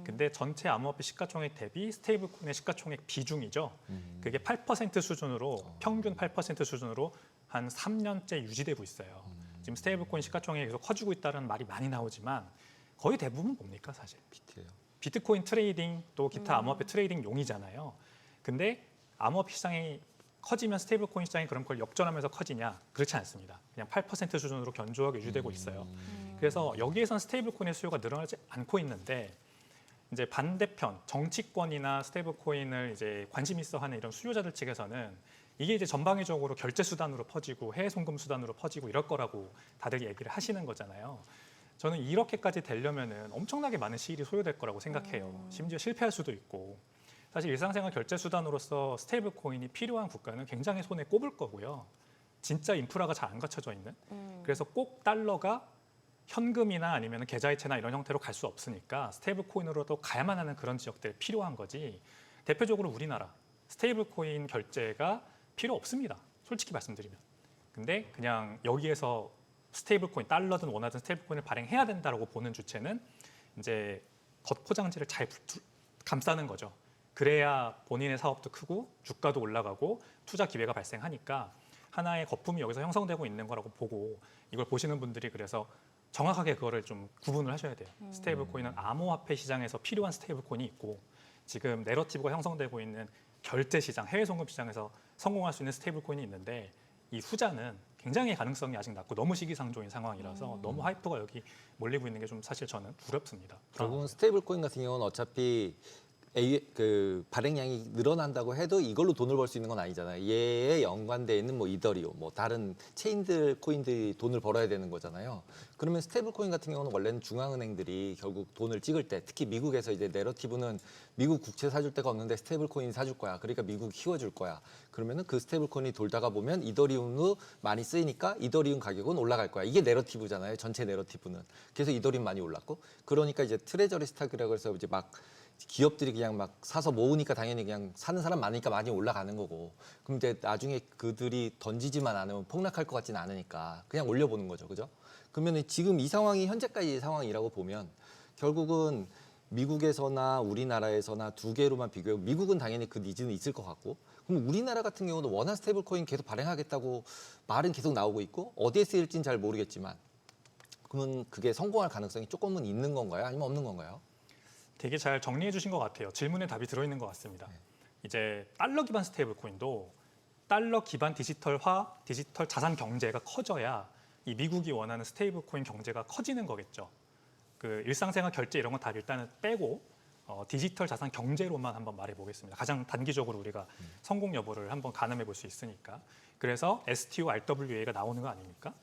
근데 전체 암호화폐 시가총액 대비 스테이블 코인의 시가총액 비중이죠. 그게 8% 수준으로 평균 8% 수준으로 한 3년째 유지되고 있어요. 지금 스테이블코인 시가총액이 계속 커지고 있다는 말이 많이 나오지만 거의 대부분 뭡니까 사실? 비트예요. 비트코인 트레이딩 또 기타 암호화폐 트레이딩 용이잖아요. 근데 암호화폐 시장이 커지면 스테이블코인 시장이 그럼 그걸 역전하면서 커지냐? 그렇지 않습니다. 그냥 8% 수준으로 견조하게 유지되고 있어요. 그래서 여기에선 스테이블코인의 수요가 늘어나지 않고 있는데 이제 반대편 정치권이나 스테이블코인을 이제 관심 있어 하는 이런 수요자들 측에서는 이게 이제 전방위적으로 결제 수단으로 퍼지고 해외 송금 수단으로 퍼지고 이럴 거라고 다들 얘기를 하시는 거잖아요. 저는 이렇게까지 되려면은 엄청나게 많은 시일이 소요될 거라고 생각해요. 심지어 실패할 수도 있고. 사실 일상생활 결제 수단으로서 스테이블 코인이 필요한 국가는 굉장히 손에 꼽을 거고요. 진짜 인프라가 잘 안 갖춰져 있는. 그래서 꼭 달러가 현금이나 아니면 계좌이체나 이런 형태로 갈 수 없으니까 스테이블 코인으로도 가야만 하는 그런 지역들이 필요한 거지. 대표적으로 우리나라 스테이블 코인 결제가 필요 없습니다. 솔직히 말씀드리면. 근데 그냥 여기에서 스테이블 코인, 달러든 원화든 스테이블 코인을 발행해야 된다라고 보는 주체는 이제 겉포장지를 잘 감싸는 거죠. 그래야 본인의 사업도 크고 주가도 올라가고 투자 기회가 발생하니까 하나의 거품이 여기서 형성되고 있는 거라고 보고 이걸 보시는 분들이 그래서 정확하게 그거를 좀 구분을 하셔야 돼요. 스테이블 코인은 암호화폐 시장에서 필요한 스테이블 코인이 있고 지금 내러티브가 형성되고 있는 결제 시장, 해외 송금 시장에서 성공할 수 있는 스테이블 코인이 있는데 이 후자는 굉장히 가능성이 아직 낮고 너무 시기상조인 상황이라서 너무 하이프가 여기 몰리고 있는 게 좀 사실 저는 두렵습니다. 결국은 스테이블 코인 같은 경우는 어차피 그 발행량이 늘어난다고 해도 이걸로 돈을 벌 수 있는 건 아니잖아요. 얘에 연관돼 있는 뭐 이더리움, 뭐 다른 체인들 코인들이 돈을 벌어야 되는 거잖아요. 그러면 스테이블 코인 같은 경우는 원래는 중앙은행들이 결국 돈을 찍을 때, 특히 미국에서 이제 내러티브는 미국 국채 사줄 데가 없는데 스테이블 코인 사줄 거야. 그러니까 미국 키워줄 거야. 그러면은 그 스테이블 코인이 돌다가 보면 이더리움도 많이 쓰이니까 이더리움 가격은 올라갈 거야. 이게 내러티브잖아요. 전체 내러티브는. 그래서 이더리움 많이 올랐고, 그러니까 이제 트레저리 스탁이라고 해서 이제 막 기업들이 그냥 막 사서 모으니까 당연히 그냥 사는 사람 많으니까 많이 올라가는 거고, 그럼 이제 나중에 그들이 던지지만 않으면 폭락할 것 같지는 않으니까 그냥 올려보는 거죠, 그죠? 그러면 지금 이 상황이 현재까지의 상황이라고 보면 결국은 미국에서나 우리나라에서나 두 개로만 비교해 미국은 당연히 그 니즈는 있을 것 같고, 그럼 우리나라 같은 경우는 원화 스테이블 코인 계속 발행하겠다고 말은 계속 나오고 있고 어디에 쓰일지는 잘 모르겠지만, 그러면 그게 성공할 가능성이 조금은 있는 건가요? 아니면 없는 건가요? 되게 잘 정리해 주신 것 같아요. 질문에 답이 들어있는 것 같습니다. 이제 달러 기반 스테이블 코인도 달러 기반 디지털화, 디지털 자산 경제가 커져야 이 미국이 원하는 스테이블 코인 경제가 커지는 거겠죠. 그 일상생활 결제 이런 건 다 일단은 빼고 디지털 자산 경제로만 한번 말해 보겠습니다. 가장 단기적으로 우리가 성공 여부를 한번 가늠해 볼 수 있으니까. 그래서 STO, RWA가 나오는 거 아닙니까?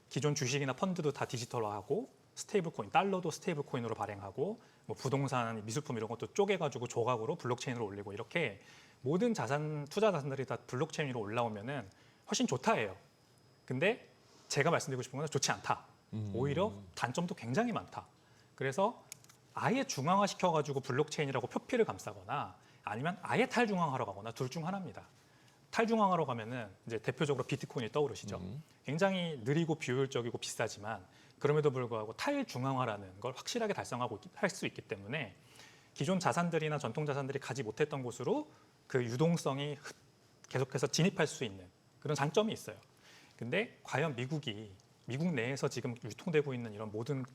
기존 주식이나 펀드도 다 디지털화하고 스테이블 코인, 달러도 스테이블 코인으로 발행하고 뭐 부동산, 미술품 이런 것도 쪼개가지고 조각으로 블록체인으로 올리고 이렇게 모든 자산, 투자 자산들이 다 블록체인 위로 올라오면은 훨씬 좋다예요. 근데 제가 말씀드리고 싶은 건 좋지 않다. 오히려 단점도 굉장히 많다. 그래서 아예 중앙화 시켜가지고 블록체인이라고 표피를 감싸거나 아니면 아예 탈중앙화로 가거나 둘 중 하나입니다. 탈중앙화로 가면은 이제 대표적으로 비트코인이 떠오르시죠. 굉장히 느리고 비효율적이고 비싸지만 그럼에도 불구하고 탈중앙화라는 걸 확실하게 달성하고 할 수 있기 때문에 기존 자산들이나 전통 자산들이 가지 못했던 곳으로 그 유동성이 계속해서 진입할 수 있는 그런 장점이 있어요. 근데 과연 미국 내에서 지금 유통되고 있는 이런 모든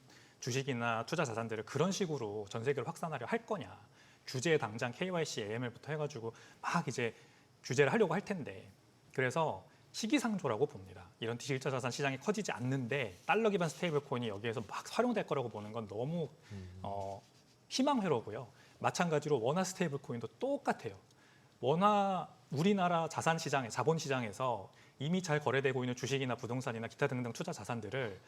주식이나 투자 자산들을 그런 식으로 전 세계로 확산하려 할 거냐. 규제에 당장 KYC, AML부터 해가지고 막 이제 규제를 하려고 할 텐데, 그래서 시기상조라고 봅니다. 이런 디지털 자산 시장이 커지지 않는데 달러 기반 스테이블 코인이 여기에서 막 활용될 거라고 보는 건 너무 희망회로고요. 마찬가지로 원화 스테이블 코인도 똑같아요. 원화 우리나라 자산 시장에, 자본 시장에서 이미 잘 거래되고 있는 주식이나 부동산이나 기타 등등 투자 자산들을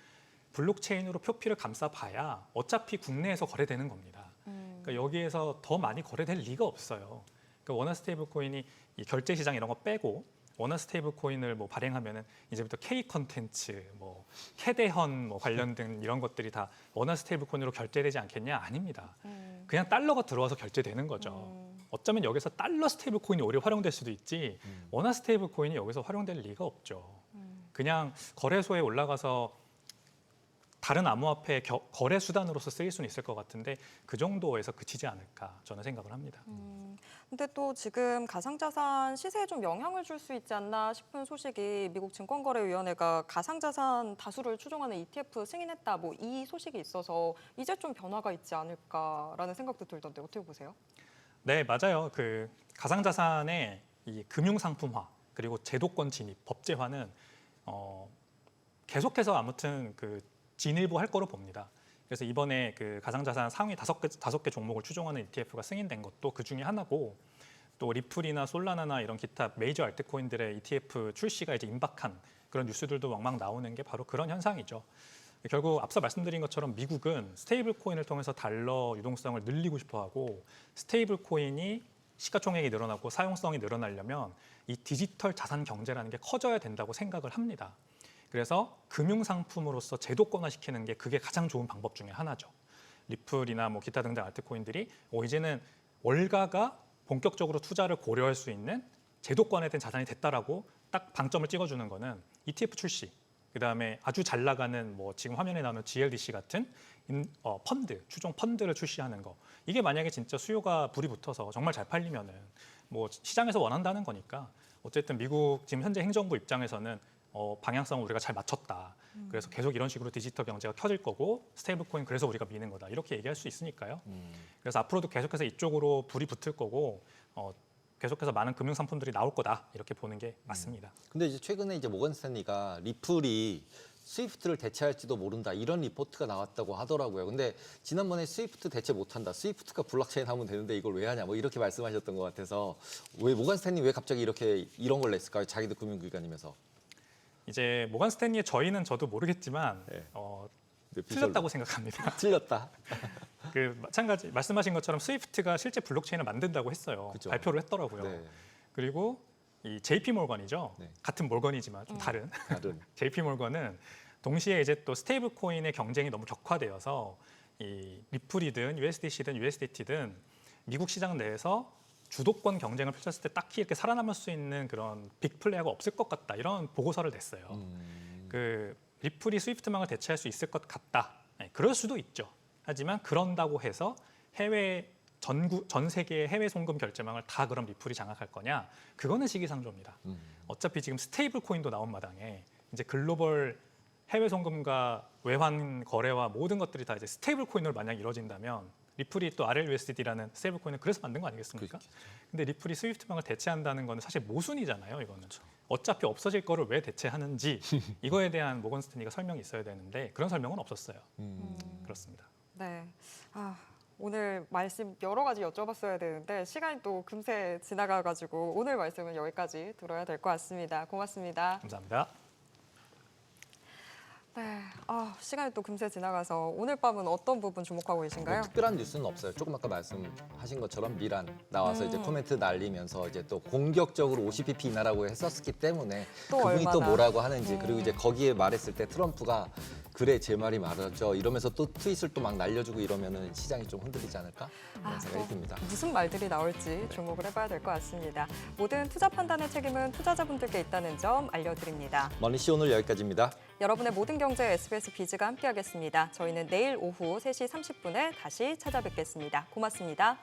블록체인으로 표피를 감싸봐야 어차피 국내에서 거래되는 겁니다. 그러니까 여기에서 더 많이 거래될 리가 없어요. 그러니까 원화 스테이블 코인이 이 결제 시장 이런 거 빼고 원화 스테이블 코인을 뭐 발행하면은 이제부터 K 컨텐츠, 뭐 캐대헌 뭐 관련된 이런 것들이 다 원화 스테이블 코인으로 결제되지 않겠냐? 아닙니다. 그냥 달러가 들어와서 결제되는 거죠. 어쩌면 여기서 달러 스테이블 코인이 오히려 활용될 수도 있지 원화 스테이블 코인이 여기서 활용될 리가 없죠. 그냥 거래소에 올라가서 다른 암호화폐 거래 수단으로서 쓰일 수는 있을 것 같은데 그 정도에서 그치지 않을까 저는 생각을 합니다. 근데 또 지금 가상자산 시세에 좀 영향을 줄 수 있지 않나 싶은 소식이 미국 증권거래위원회가 가상자산 다수를 추종하는 ETF 승인했다. 뭐 이 소식이 있어서 이제 좀 변화가 있지 않을까라는 생각도 들던데 어떻게 보세요? 네, 맞아요. 그 가상자산의 이 금융상품화 그리고 제도권 진입, 법제화는 계속해서 아무튼 그 진일보할 거로 봅니다. 그래서 이번에 그 가상자산 상위 다섯 개 종목을 추종하는 ETF가 승인된 것도 그 중에 하나고 또 리플이나 솔라나나 이런 기타 메이저 알트코인들의 ETF 출시가 이제 임박한 그런 뉴스들도 왕왕 나오는 게 바로 그런 현상이죠. 결국 앞서 말씀드린 것처럼 미국은 스테이블 코인을 통해서 달러 유동성을 늘리고 싶어하고 스테이블 코인이 시가총액이 늘어나고 사용성이 늘어나려면 이 디지털 자산 경제라는 게 커져야 된다고 생각을 합니다. 그래서 금융상품으로서 제도권화시키는 게 그게 가장 좋은 방법 중에 하나죠. 리플이나 뭐 기타 등등 알트코인들이 이제는 월가가 본격적으로 투자를 고려할 수 있는 제도권화된 자산이 됐다라고 딱 방점을 찍어주는 거는 ETF 출시, 그다음에 아주 잘 나가는 뭐 지금 화면에 나오는 GLDC 같은 펀드, 추종 펀드를 출시하는 거. 이게 만약에 진짜 수요가 불이 붙어서 정말 잘 팔리면은 뭐 시장에서 원한다는 거니까 어쨌든 미국 지금 현재 행정부 입장에서는 방향성을 우리가 잘 맞췄다. 그래서 계속 이런 식으로 디지털 경제가 켜질 거고 스테이블 코인 그래서 우리가 미는 거다. 이렇게 얘기할 수 있으니까요. 그래서 앞으로도 계속해서 이쪽으로 불이 붙을 거고 계속해서 많은 금융 상품들이 나올 거다. 이렇게 보는 게 맞습니다. 근데 이제 최근에 이제 모건 스탠리가 리플이 스위프트를 대체할지도 모른다 이런 리포트가 나왔다고 하더라고요. 근데 지난번에 스위프트 대체 못한다. 스위프트가 블록체인 하면 되는데 이걸 왜 하냐 뭐 이렇게 말씀하셨던 것 같아서 왜 모건 스탠리 왜 갑자기 이런 걸 냈을까요? 자기도 금융기관이면서. 이제 모건 스탠리의 저도 모르겠지만 네. 틀렸다고 생각합니다. 틀렸다. 그 마찬가지 말씀하신 것처럼 스위프트가 실제 블록체인을 만든다고 했어요. 그죠. 발표를 했더라고요. 네. 그리고 이 JP 몰건이죠. 네. 같은 몰건이지만 좀 다른. 다른. JP 몰건은 동시에 이제 또 스테이블 코인의 경쟁이 너무 격화되어서 이 리플이든 USDC든 USDT든 미국 시장 내에서 주도권 경쟁을 펼쳤을 때 딱히 이렇게 살아남을 수 있는 그런 빅 플레이어가 없을 것 같다 이런 보고서를 냈어요. 그 리플이 스위프트망을 대체할 수 있을 것 같다. 네, 그럴 수도 있죠. 하지만 그런다고 해서 전 세계의 해외 송금 결제망을 다 그럼 리플이 장악할 거냐? 그거는 시기상조입니다. 어차피 지금 스테이블 코인도 나온 마당에 이제 글로벌 해외 송금과 외환 거래와 모든 것들이 다 이제 스테이블 코인으로 만약 이루어진다면 리플이 또 RLUSD라는 스테이블 코인을 그래서 만든 거 아니겠습니까? 근데 리플이 스위프트망을 대체한다는 거는 사실 모순이잖아요, 이거는. 어차피 없어질 거를 왜 대체하는지 이거에 대한 모건 스탠리가 설명이 있어야 되는데 그런 설명은 없었어요. 그렇습니다. 네. 오늘 말씀 여러 가지 여쭤봤어야 되는데 시간이 또 금세 지나가가지고 오늘 말씀은 여기까지 들어야 될 것 같습니다. 고맙습니다. 감사합니다. 네. 시간이 또 금세 지나가서 오늘 밤은 어떤 부분 주목하고 계신가요? 뭐 특별한 뉴스는 없어요. 조금 아까 말씀하신 것처럼 미란 나와서 이제 코멘트 날리면서 이제 또 공격적으로 50pp 인하라고 했었기 때문에 또 그분이 또 얼마나. 뭐라고 하는지 그리고 이제 거기에 말했을 때 트럼프가 그래 제 말이 맞았죠 이러면서 또 트윗을 또 막 날려주고 이러면은 시장이 좀 흔들리지 않을까 그런 생각이 듭니다. 무슨 말들이 나올지 주목을 해봐야 될 것 같습니다. 모든 투자 판단의 책임은 투자자분들께 있다는 점 알려드립니다. 머니씨 오늘 여기까지입니다. 여러분의 모든 경제 SBS 비즈가 함께하겠습니다. 저희는 내일 오후 3시 30분에 다시 찾아뵙겠습니다. 고맙습니다.